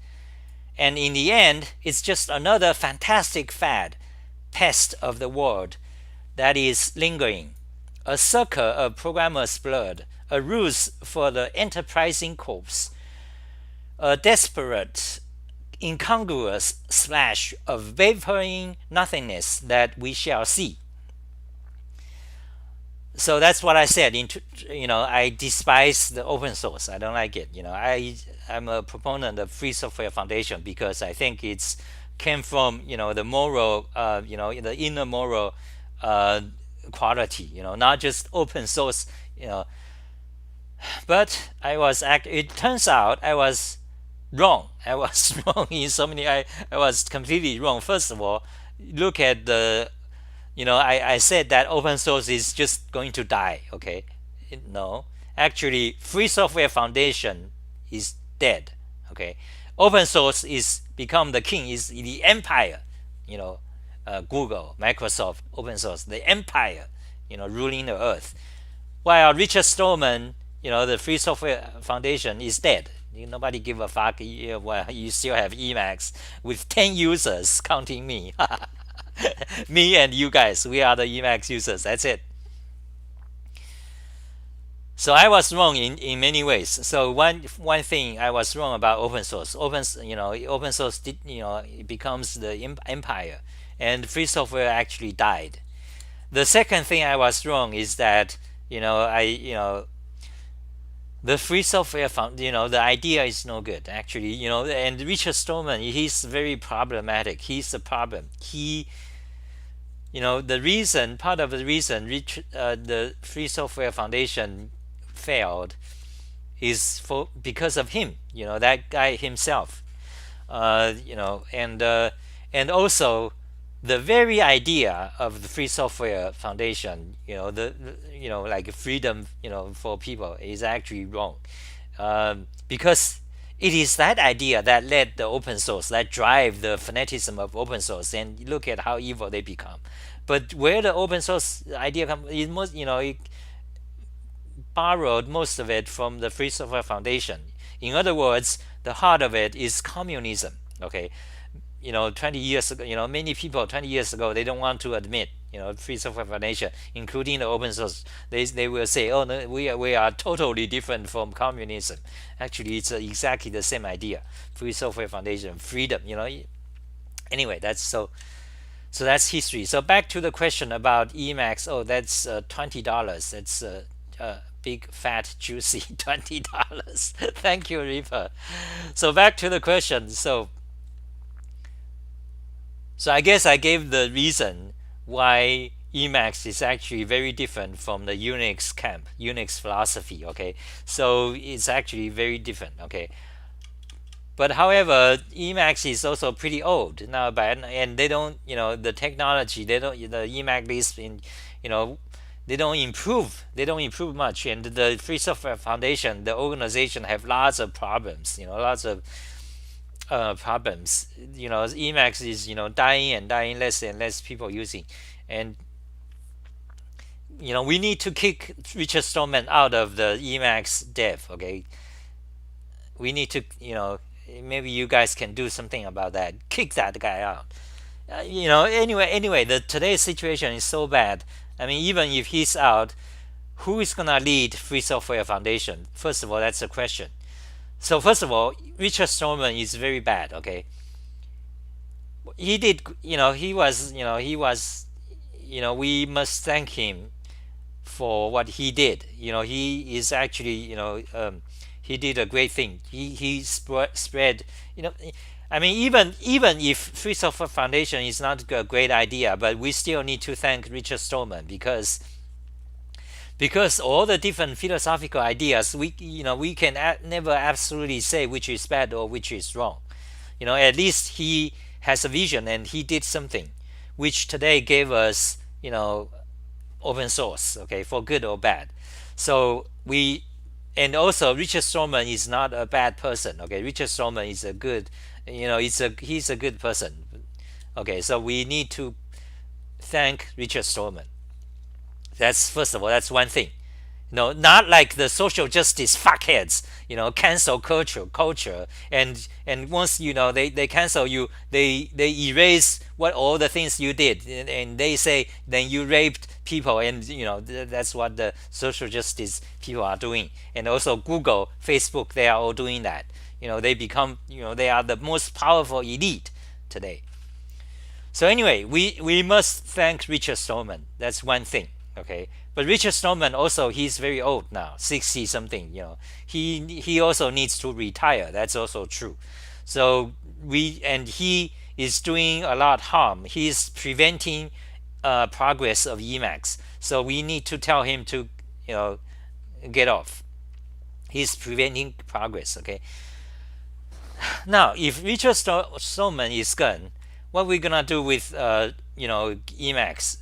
And in the end, it's just another fantastic fad, pest of the world, that is lingering, a sucker of programmers' blood, a ruse for the enterprising corpse, a desperate, incongruous splash of vaporing nothingness that we shall see. So that's what I said. I despise the open source. I don't like it. I'm a proponent of free software foundation because I think it's came from the moral, the inner moral uh, quality. Not just open source. But it turns out I was wrong. I was wrong in so many. I was completely wrong. First of all, look at the I said that open source is just going to die. Okay, no, actually, free software foundation is dead. Okay, open source is become the king, is the empire. Google, Microsoft, open source, the empire. Ruling the earth. While Richard Stallman, the free software foundation is dead. Nobody give a fuck. You still have Emacs with 10 users, counting me. Me and you guys, we are the Emacs users. That's it. So I was wrong in many ways. So one thing I was wrong about open source. Open source it becomes the empire, and free software actually died. The second thing I was wrong is that the free software the idea is no good actually. And Richard Stallman, he's very problematic. He's the problem. The reason, part of the reason the Free Software Foundation failed is because of him. That guy himself. And also the very idea of the Free Software Foundation, like freedom, for people, is actually wrong, because it is that idea that led the open source, that drive the fanaticism of open source, and look at how evil they become. But where the open source idea comes, it borrowed most of it from the Free Software Foundation. In other words, the heart of it is communism. Okay, 20 years ago, many people 20 years ago, they don't want to admit, Free Software Foundation, including the open source. They will say, oh no, we are totally different from communism. Actually, it's exactly the same idea. Free Software Foundation, freedom. Anyway, so that's history. So back to the question about Emacs. Oh, that's $20. That's big, fat, juicy $20. Thank you, Reaper. So back to the question. So I guess I gave the reason why Emacs is actually very different from the Unix camp, Unix philosophy. Okay, so it's actually very different. Okay, but however, Emacs is also pretty old now, and they don't, the technology, they don't, the Emacs list in, they don't improve. They don't improve much, and the Free Software Foundation, the organization, have lots of problems. Lots of problems. Emacs is dying and dying, less and less people using, and we need to kick Richard Stallman out of the Emacs dev. Okay, we need to maybe you guys can do something about that. Kick that guy out. Anyway, the today's situation is so bad. I mean, even if he's out, who is gonna lead Free Software Foundation? First of all, that's a question. So first of all, Richard Stallman is very bad. Okay, he did. He was. We must thank him for what he did. He is actually. He did a great thing. He spread. I mean, even if Free Software Foundation is not a great idea, but we still need to thank Richard Stallman because all the different philosophical ideas, we can never absolutely say which is bad or which is wrong. At least he has a vision and he did something which today gave us open source, okay, for good or bad. So and also Richard Stallman is not a bad person. Okay, Richard Stallman is a good, he's a good person. Okay, so we need to thank Richard Stallman. That's, first of all, that's one thing. Not like the social justice fuckheads, cancel culture, and once they cancel you, they erase what all the things you did, and they say then you raped people, and that's what the social justice people are doing, and also Google, Facebook, they are all doing that. they become, they are the most powerful elite today. So anyway, we must thank Richard Stallman. That's one thing. Okay, but Richard Stallman also, he's very old now, 60 something. He also needs to retire. That's also true. So he is doing a lot of harm. He's preventing progress of Emacs. So we need to tell him to get off. He's preventing progress. Okay. Now, if Richard Stallman is gone, what we're gonna do with Emacs?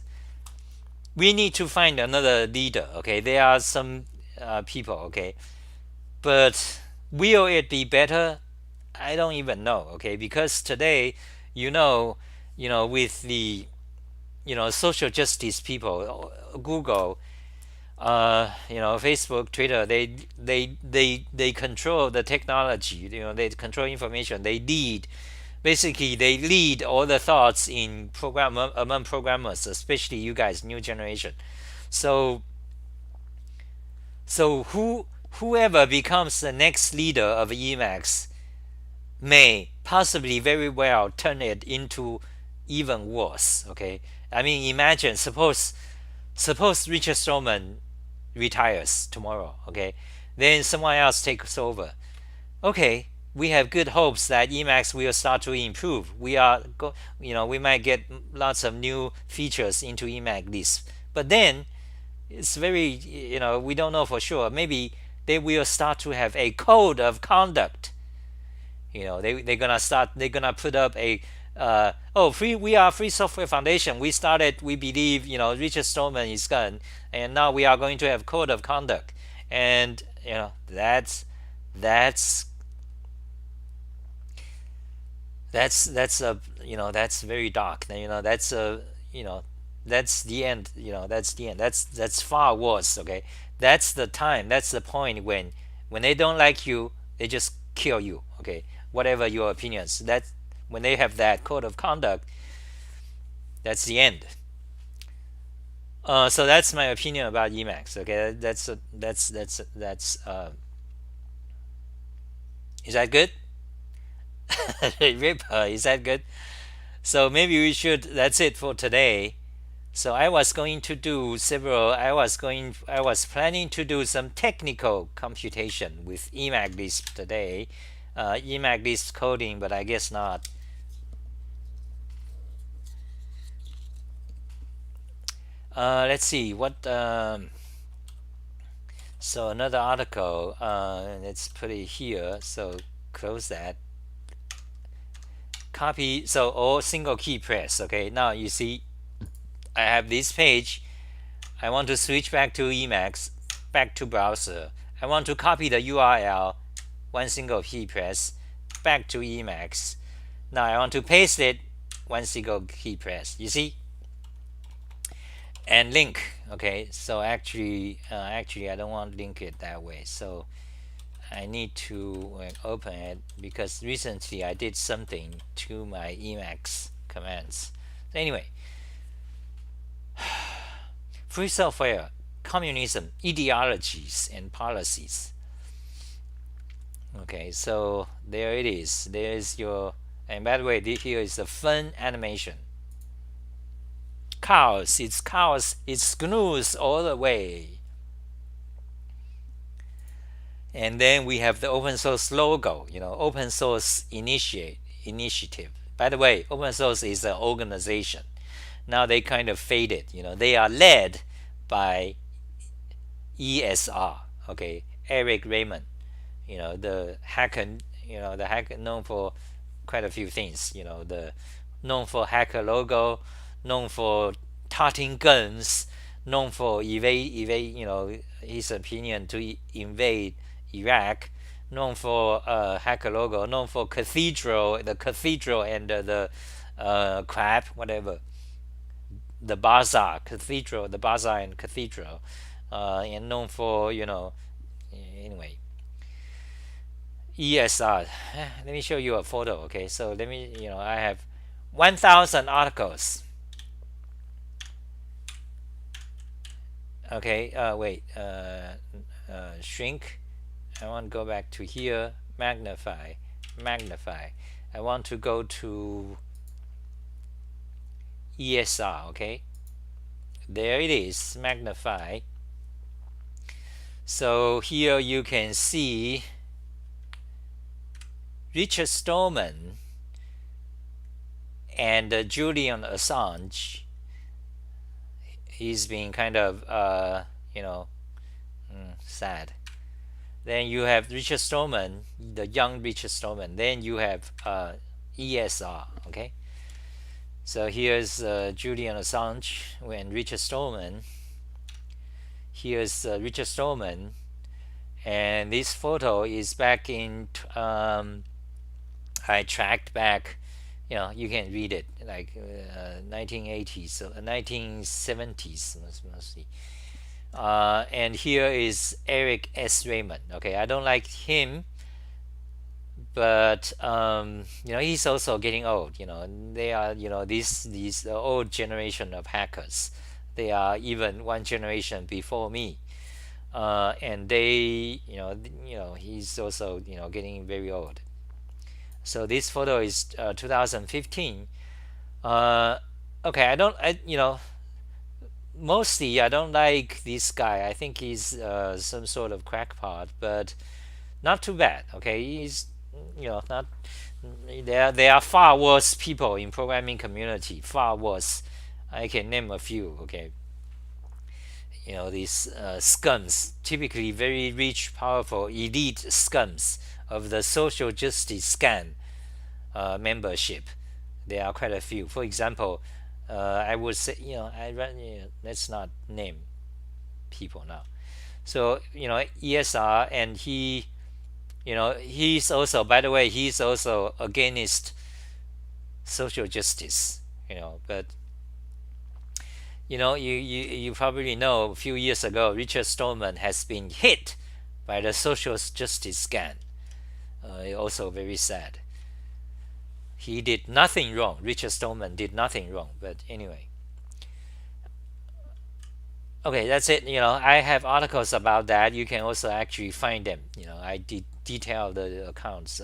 We need to find another leader. Okay, there are some people. Okay, but will it be better? I don't even know. Okay, because today, with the social justice people, Google, Facebook, Twitter, they control the technology. They control information. Basically they lead all the thoughts in among programmers, especially you guys, new generation. So whoever becomes the next leader of Emacs may possibly very well turn it into even worse. Okay, I mean, imagine, suppose Richard Stallman retires tomorrow. Okay, then someone else takes over. Okay, we have good hopes that Emacs will start to improve. We might get lots of new features into Emacs list, but then it's very, we don't know for sure. Maybe they will start to have a code of conduct. They're gonna put up a we are Free Software Foundation. We believe, Richard Stallman is gone, and now we are going to have code of conduct, and that's that's very dark. That's the end. That's the end. That's far worse. Okay, that's the time. That's the point when they don't like you, they just kill you. Okay, whatever your opinions. That when they have that code of conduct, that's the end. So that's my opinion about Emacs. Okay, that's is that good? Rip, is that good? So maybe we should. That's it for today. So I was going to do several. I was planning to do some technical computation with Emacs list today, Emacs list coding, but I guess not. Let's see what. So another article. Let's put it here. So close that. Copy. So all single key press. Okay. Now you see, I have this page. I want to switch back to Emacs, back to browser. I want to copy the URL, one single key press, back to Emacs. Now I want to paste it, one single key press. You see? And link. Okay, so actually I don't want to link it that way. So I need to open it because recently I did something to my Emacs commands. So anyway, free software, communism, ideologies, and policies. Okay, so there it is. There is your, and by the way, here is the fun animation. Chaos, it's GNU's all the way. And then we have the open source logo, open source initiative. By the way, open source is an organization. Now they kind of faded, they are led by ESR, okay, Eric Raymond, the hacker, the hacker known for quite a few things, known for hacker logo, known for toting guns, known for evade, his opinion to invade Iraq, known for hacker logo, known for the cathedral and the crap, whatever, the bazaar, cathedral, the bazaar and cathedral, and known for, anyway, ESR. Let me show you a photo. Okay, so let me, I have 1,000 articles. Okay, wait, shrink. I want to go back to here, magnify. I want to go to ESR. Okay, there it is, magnify. So here you can see Richard Stallman and Julian Assange. He's been kind of sad. Then you have Richard Stallman, the young Richard Stallman. Then you have ESR. Okay, so here's Julian Assange and Richard Stallman. Here's Richard Stallman, and this photo is back in I tracked back, you can read it, like 1980s, 1970s mostly. And here is Eric S. Raymond. Okay, I don't like him, but he's also getting old. They are these old generation of hackers. They are even one generation before me, and they he's also getting very old. So this photo is 2015. Okay, mostly I don't like this guy. I think he's some sort of crackpot, but not too bad. Okay, he's not. There are far worse people in programming community. Far worse. I can name a few. Okay, these scums, typically very rich, powerful, elite scums of the social justice scam membership. There are quite a few. For example, I would say, let's not name people now. So, ESR, and he's also, by the way, he's also against social justice, but, you probably know a few years ago, Richard Stallman has been hit by the social justice scam. Also very sad. He did nothing wrong. Richard Stallman did nothing wrong. But anyway. Okay, that's it. I have articles about that. You can also actually find them. I detail the accounts.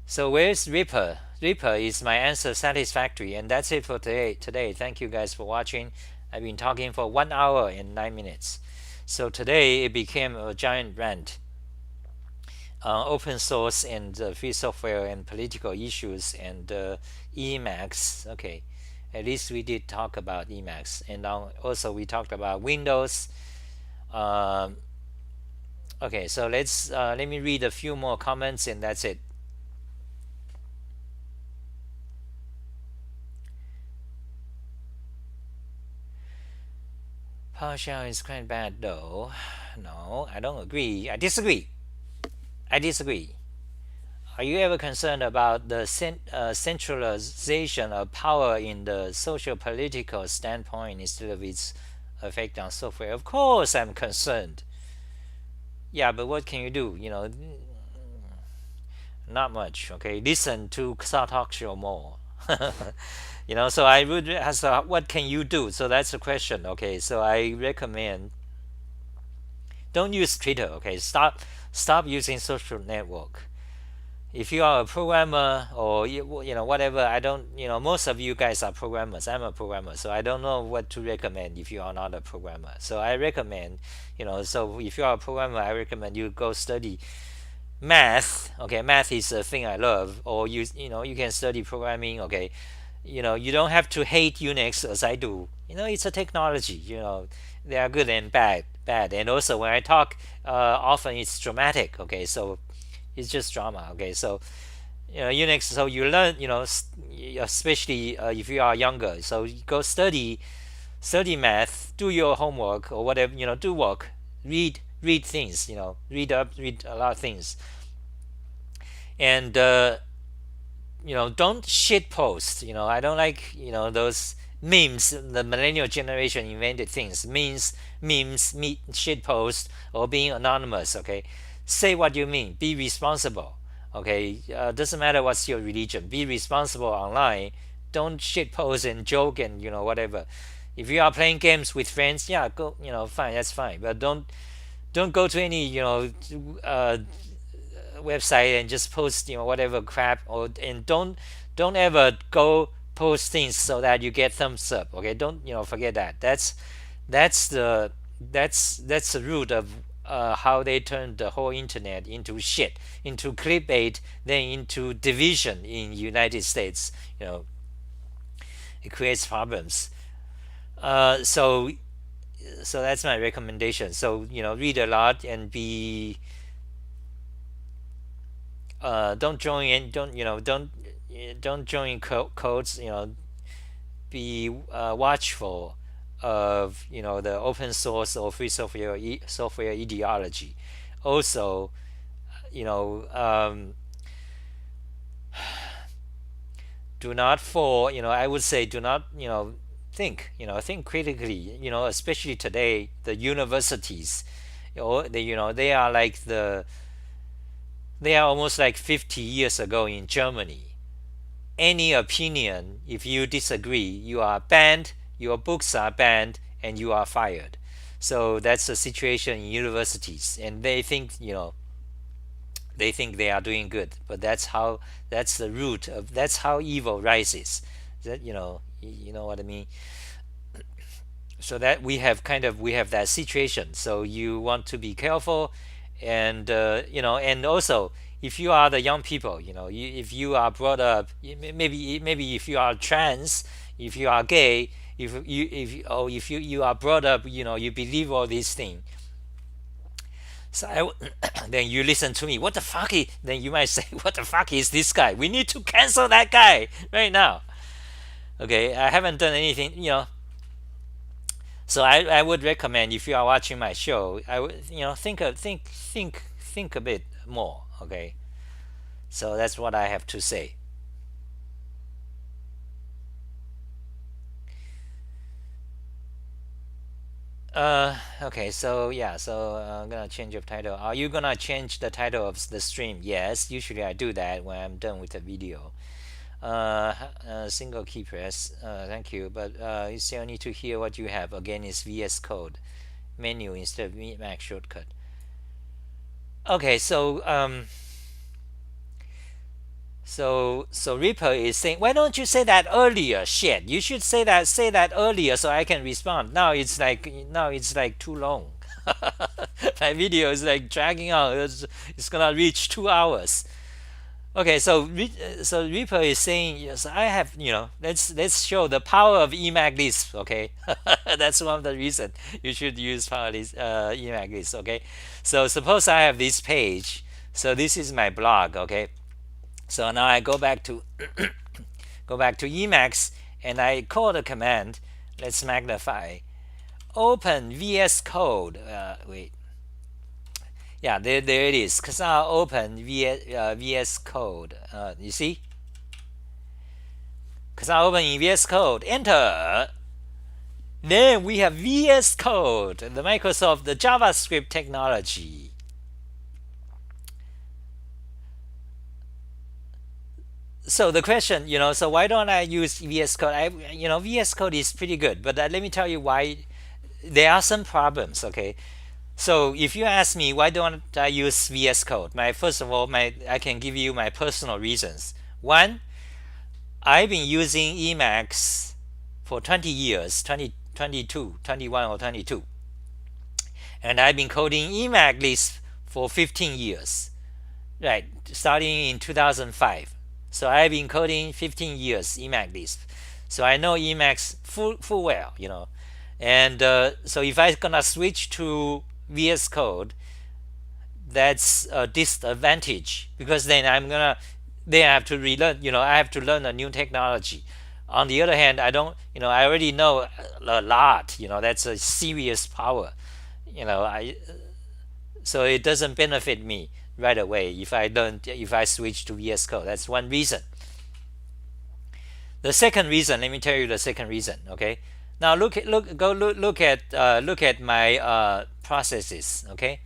So where's Ripper? Ripper, is my answer satisfactory? And that's it for today. Thank you guys for watching. I've been talking for 1 hour and 9 minutes. So today it became a giant rant. Open source and free software and political issues and Emacs. Okay, at least we did talk about Emacs, and also we talked about Windows. Okay, so let me read a few more comments and that's it. PowerShell is quite bad though. No, I don't agree. I disagree. Are you ever concerned about the centralization of power in the social political standpoint instead of its effect on software? Of course I'm concerned. Yeah, but what can you do? Not much. Okay, listen to Xah Talk Show more. So I would ask, what can you do? So that's the question. Okay, so I recommend, don't use Twitter. Okay, stop using social network. If you are a programmer or whatever, I don't, most of you guys are programmers. I'm a programmer, so I don't know what to recommend if you are not a programmer. So I recommend, so if you are a programmer, I recommend you go study math. Okay, math is a thing I love. Or you can study programming. Okay, you don't have to hate Unix as I do. It's a technology. They are good and bad. And also when I talk, often it's dramatic. Okay, so it's just drama. Okay, so Unix. So you learn. Especially if you are younger. So you go study math. Do your homework or whatever. Do work. Read things. Read a lot of things. And don't shit post. I don't like those memes. The millennial generation invented things. Memes, shit post, or being anonymous. Okay, say what you mean. Be responsible. Okay, doesn't matter what's your religion. Be responsible online. Don't shit post and joke and whatever. If you are playing games with friends, yeah, go. Fine, that's fine. But don't Don't go to any website and just post whatever crap, or and don't ever go post things so that you get thumbs up. Okay, don't forget that. That's the that's the root of how they turned the whole internet into shit, into clickbait, then into division in United States. It creates problems. So that's my recommendation. So read a lot and be don't join in don't join codes. Be watchful of the open source or free software ideology. Also, you know do not fall. I would say do not think critically. Especially today, the universities, they are like they are almost like 50 years ago in Germany. Any opinion, if you disagree, you are banned, your books are banned, and you are fired. So that's the situation in universities, and they think they are doing good, but that's the root of that's how evil rises. That you know what I mean. So that we have that situation. So you want to be careful, and and also if you are the young people, if you are brought up, maybe if you are trans, if you are gay, if you are brought up, you believe all these things. So then you listen to me. What the fuck? Then you might say, "What the fuck is this guy? We need to cancel that guy right now." Okay, I haven't done anything. So I would recommend, if you are watching my show, I would think a bit more. Okay, so that's what I have to say. Okay, so yeah, so I'm gonna change your title. Are you gonna change the title of the stream? Yes, usually I do that when I'm done with the video. Single key press. Thank you, but you still need to hear what you have. Again, is VS Code menu instead of Emacs shortcut. Okay, so Reaper is saying, why don't you say that earlier? Shit, you should say that earlier so I can respond. Now it's like too long. My video is like dragging on. It's gonna reach 2 hours. Okay, so Reaper is saying, yes, I have, let's show the power of Emacs list. Okay, that's one of the reasons you should use Emacs list. Okay, so suppose I have this page. So this is my blog. Okay, so now I go back to Emacs, and I call the command. Let's magnify. Open VS Code. Wait. Yeah, there it is. Xah open VS Code. You see? Xah open in VS Code. Enter. Then we have VS Code, the Microsoft, the JavaScript technology. So the question, so why don't I use VS Code? VS Code is pretty good, but let me tell you why. There are some problems. Okay. So if you ask me why don't I use VS Code, first of all, I can give you my personal reasons. One, I've been using Emacs for 20 years, 21 or 22, and I've been coding Emacs list for 15 years, right? Starting in 2005. So I've been coding 15 years Emacs list, so I know Emacs full well, and so if I'm gonna switch to VS Code, that's a disadvantage, because then I have to relearn. I have to learn a new technology. On the other hand, I already know a lot. That's a serious power. So it doesn't benefit me right away if I switch to VS Code. That's one reason. The second reason, let me tell you the second reason. Okay. Now look at my processes. Okay.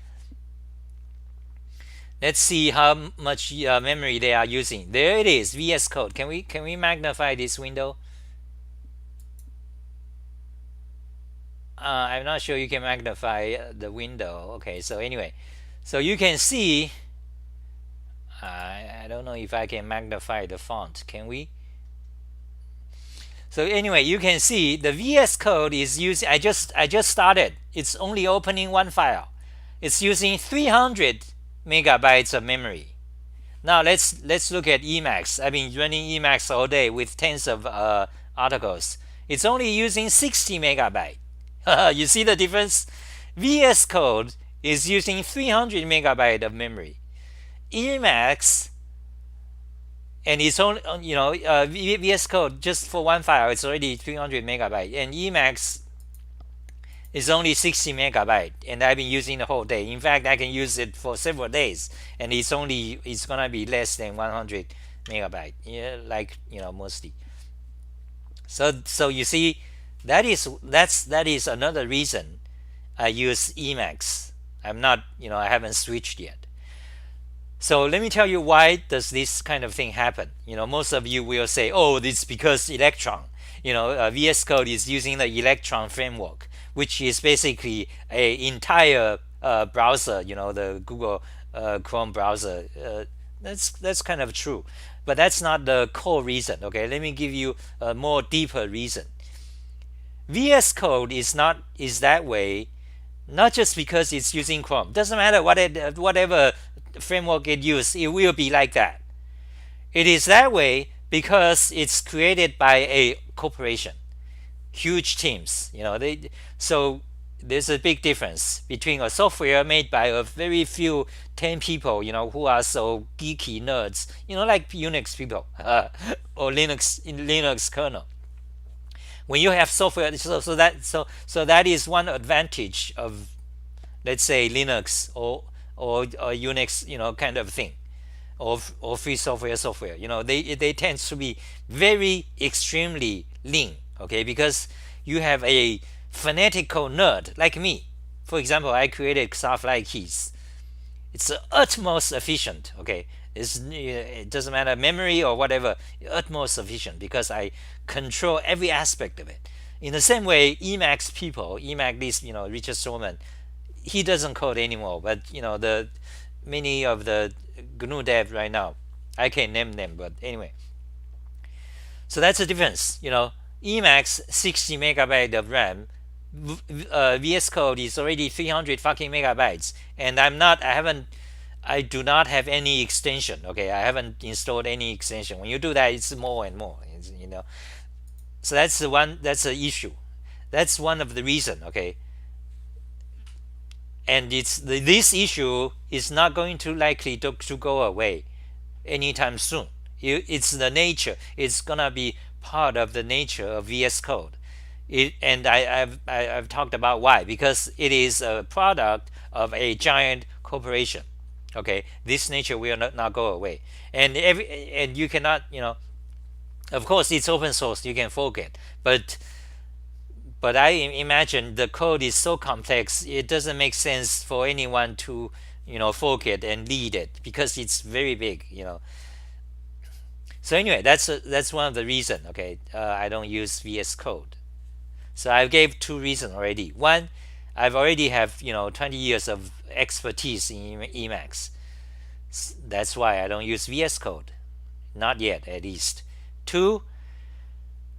Let's see how much memory they are using. There it is, VS Code. Can we magnify this window? I'm not sure you can magnify the window. Okay, so anyway, so you can see, I don't know if I can magnify the font. Can we? So anyway, you can see the VS Code is using. I just started. It's only opening one file. It's using 300 megabytes of memory. Now let's look at Emacs. I've been running Emacs all day with tens of articles. It's only using 60 megabyte. You see the difference? VS Code is using 300 megabyte of memory. Emacs, and it's only VS Code just for one file, it's already 300 megabyte, and Emacs is only 60 megabyte, and I've been using the whole day. In fact, I can use it for several days, and it's gonna be less than 100 megabyte, like mostly. So you see, that is another reason I use Emacs. I haven't switched yet. So let me tell you, why does this kind of thing happen? Most of you will say, oh, it's because Electron. VS Code is using the Electron framework, which is basically a entire browser. The Google Chrome browser. That's kind of true, but that's not the core reason. Okay, let me give you a more deeper reason. VS Code is that way, not just because it's using Chrome. Doesn't matter whatever framework it uses, it will be like that. It is that way because it's created by a corporation, huge teams. So there's a big difference between a software made by a very few 10 people, who are so geeky nerds, like Unix people or Linux kernel. When you have software, so that is one advantage of, let's say, Linux or Unix, kind of thing, or free software. They tend to be very extremely lean. Okay, because you have a fanatical nerd like me. For example, I created Xah keys. It's the utmost efficient. Okay, it doesn't matter memory or whatever, utmost efficient because I control every aspect of it. In the same way, Emacs, Richard Stallman, he doesn't code anymore, but the many of the GNU dev right now, I can't name them, but anyway. So that's the difference. Emacs 60 megabyte of RAM, VS Code is already 300 fucking megabytes, and I do not have any extension. Okay, I haven't installed any extension. When you do that, it's more and more. So that's the issue. That's one of the reason. Okay. And this issue is not going to likely to go away anytime soon. It's the nature. It's gonna be part of the nature of VS Code. And I've talked about why, because it is a product of a giant corporation. Okay, this nature will not go away. And you cannot, of course, it's open source. You can fork it, but I imagine the code is so complex, it doesn't make sense for anyone to fork it and lead it because it's very big. So anyway, that's one of the reasons. Okay, I don't use VS Code. So I gave two reasons already. One, I've already have 20 years of expertise in Emacs. That's why I don't use VS Code, not yet at least. Two,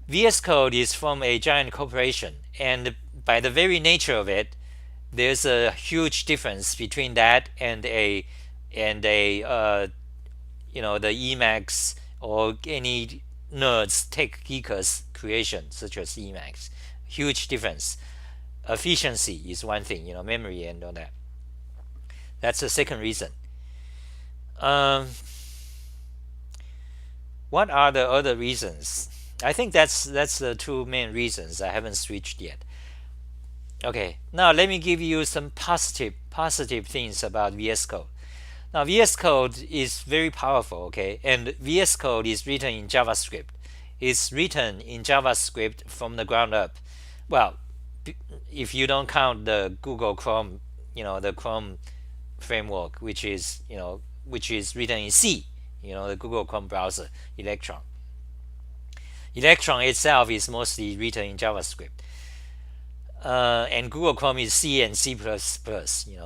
VS Code is from a giant corporation, and by the very nature of it, there's a huge difference between that and the Emacs or any nerds tech geekers creation such as Emacs. Huge difference. Efficiency is one thing, memory and all that. That's the second reason. What are the other reasons? I think that's the two main reasons. I haven't switched yet. Okay, now let me give you some positive things about VS Code. Now VS Code is very powerful, okay, and VS Code is written in JavaScript. It's written in JavaScript from the ground up. Well, if you don't count the Google Chrome, the Chrome framework, which is written in C, the Google Chrome browser, Electron. Electron itself is mostly written in JavaScript. and Google Chrome is C and C++.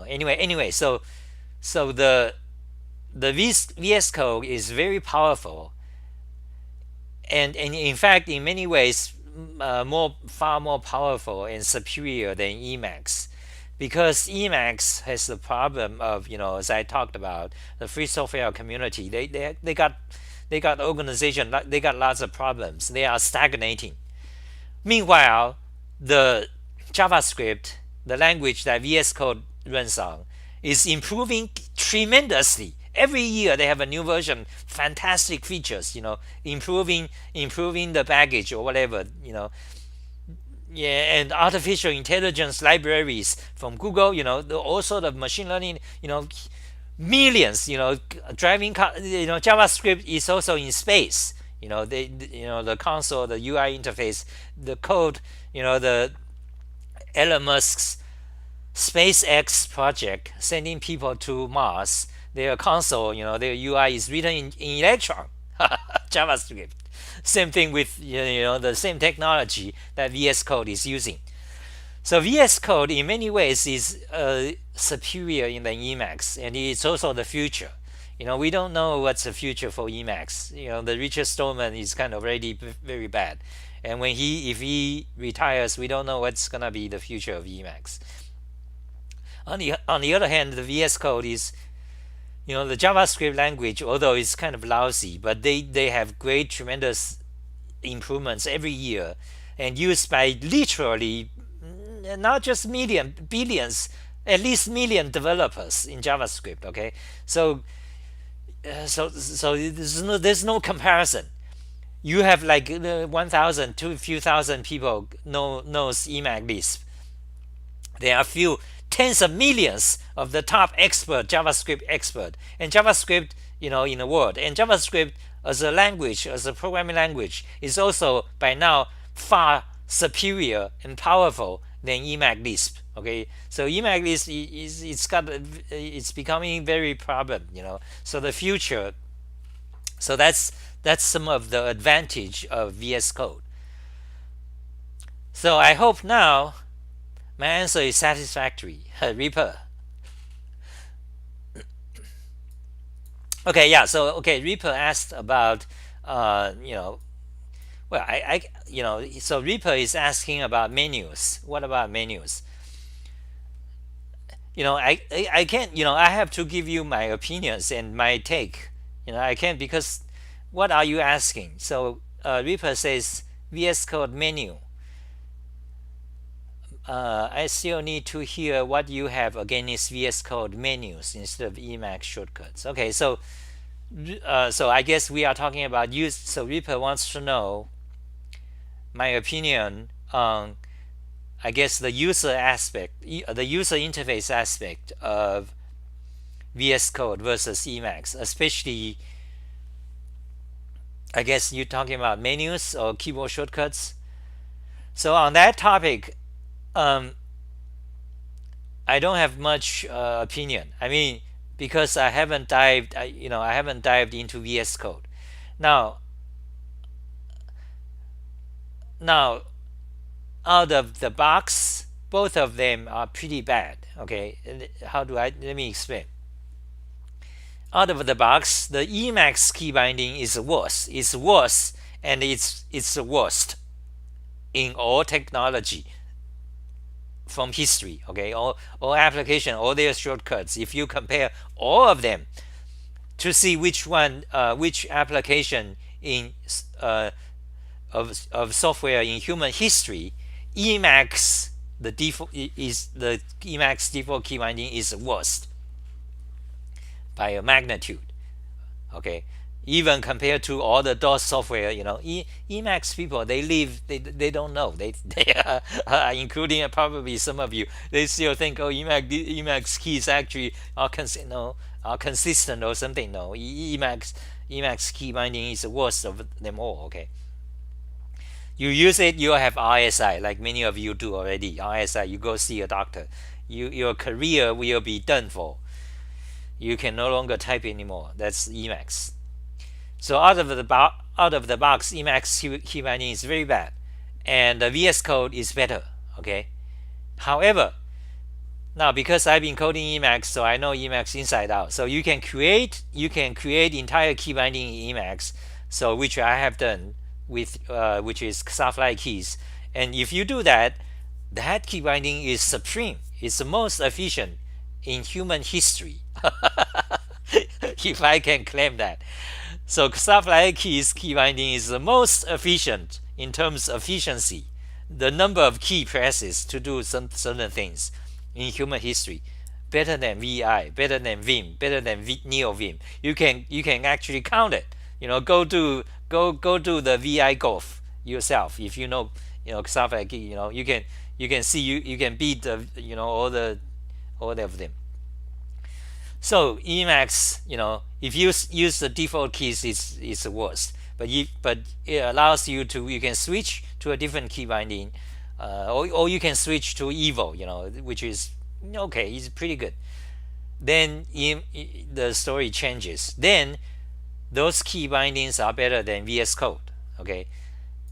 Anyway, so the VS Code is very powerful, and in fact, in many ways, far more powerful and superior than Emacs, because Emacs has the problem of, as I talked about, the free software community. They got organization. They got lots of problems. They are stagnating. Meanwhile, the JavaScript, the language that VS Code runs on, is improving tremendously. Every year they have a new version, fantastic features, improving the package or whatever, Yeah, and artificial intelligence libraries from Google, all sort of machine learning, millions, driving car, JavaScript is also in space. The console, the UI interface, the code, the Elon Musk's SpaceX project sending people to Mars, their console, their UI is written in Electron, JavaScript. Same thing with the same technology that VS Code is using. So VS Code in many ways is superior than Emacs, and it's also the future. We don't know what's the future for Emacs. The Richard Stallman is kind of already very bad, and if he retires, we don't know what's gonna be the future of Emacs. On the other hand, the VS Code is, the JavaScript language, although it's kind of lousy, but they have great, tremendous improvements every year, and used by literally not just billions, at least million developers in JavaScript. Okay, so there's no comparison. You have like 1,000 to a few thousand people knows Emacs Lisp. There are few tens of millions of the top JavaScript expert, and JavaScript, in the world, and JavaScript as a language, as a programming language, is also by now far superior and powerful than Emacs Lisp. Okay, so Emacs Lisp it's becoming very problem. So the future. So that's some of the advantage of VS Code. So I hope now my answer is satisfactory. Reaper. Okay, yeah. So Reaper asked about well, so Reaper is asking about menus. What about menus? I can't. I have to give you my opinions and my take. I can't, because what are you asking? So Reaper says VS Code menu. I still need to hear what you have against VS Code menus instead of Emacs shortcuts. Okay, so I guess we are talking about use. So Reaper wants to know my opinion on, I guess, the user aspect, the user interface aspect of VS Code versus Emacs, especially, I guess you're talking about menus or keyboard shortcuts. So on that topic, I don't have much opinion. I mean, because I haven't dived into VS Code. Now, out of the box, both of them are pretty bad. Okay, let me explain. Out of the box, the Emacs key binding is worse. It's worse, and it's the worst in all technology from history. Okay, all application, all their shortcuts. If you compare all of them to see which application in of software in human history, Emacs the Emacs default key binding is worst by a magnitude. Okay, even compared to all the DOS software, Emacs people, they don't know, they including probably some of you, they still think, Emacs keys actually are consistent or something. No, Emacs key binding is the worst of them all. Okay, you use it, you have RSI, like many of you do already. RSI, you go see a doctor, your career will be done for. You can no longer type anymore. That's Emacs. So out of the box, Emacs key binding is very bad, and the VS Code is better. Okay, However, now because I've been coding Emacs, so I know Emacs inside out. So you can create entire key binding in Emacs, so which I have done with which is Xah keys. And if you do that, that key binding is supreme. It's the most efficient in human history. If I can claim that. So Xah keys key binding is the most efficient in terms of efficiency, the number of key presses to do some certain things in human history, better than VI, better than Vim, better than NeoVim. You can actually count it. Go do the VI golf yourself if Xah key. You can see you can beat the all of them. So Emacs, if you use the default keys, it's the worst. But it allows you can switch to a different key binding, or you can switch to Evo, which is okay. It's pretty good. Then the story changes. Then those key bindings are better than VS Code, okay?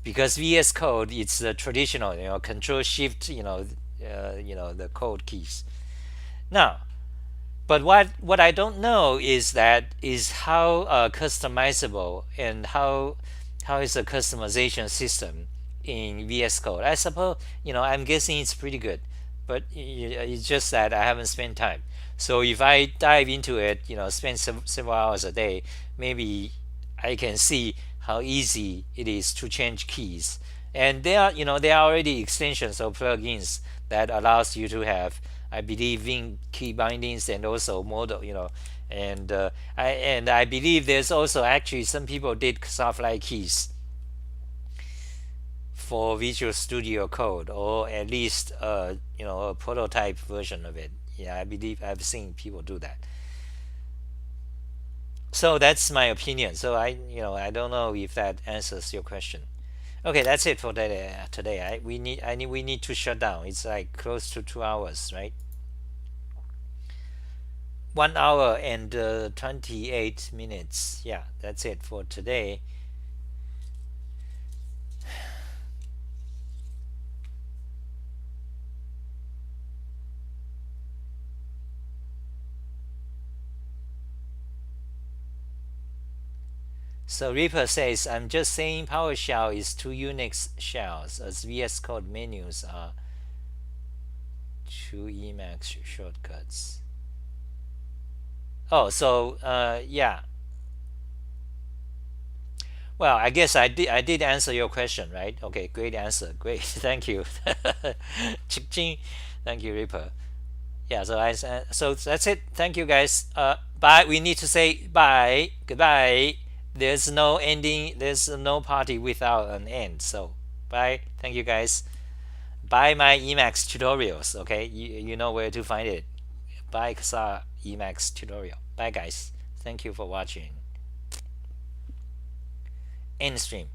Because VS Code it's the traditional, Control Shift, the code keys. Now, but what I don't know is how customizable and how is the customization system in VS Code. I suppose I'm guessing it's pretty good, but it's just that I haven't spent time. So if I dive into it, spend several hours a day, maybe I can see how easy it is to change keys. And there are already extensions or plugins that allows you to have, I believe, in key bindings and also model, and I believe there's also actually some people did Xah keys for Visual Studio Code, or at least a prototype version of it. Yeah, I believe I've seen people do that. So that's my opinion. So I don't know if that answers your question. Okay, that's it for today. We need to shut down. It's like close to 2 hours, right? 1 hour and 28 minutes. Yeah, that's it for today. So Reaper says, I'm just saying PowerShell is 2 Unix shells, as VS Code menus are 2 Emacs shortcuts. Oh, so yeah. Well, I guess I did answer your question, right? Okay, great answer. Great, thank you. Ching, thank you, Reaper. Yeah, so that's it. Thank you, guys. Bye. We need to say bye. Goodbye. There's no ending. There's no party without an end. So bye. Thank you, guys. Buy my Emacs tutorials. Okay, you know where to find it. Buy Xah Emacs tutorial. Bye, guys. Thank you for watching. End stream.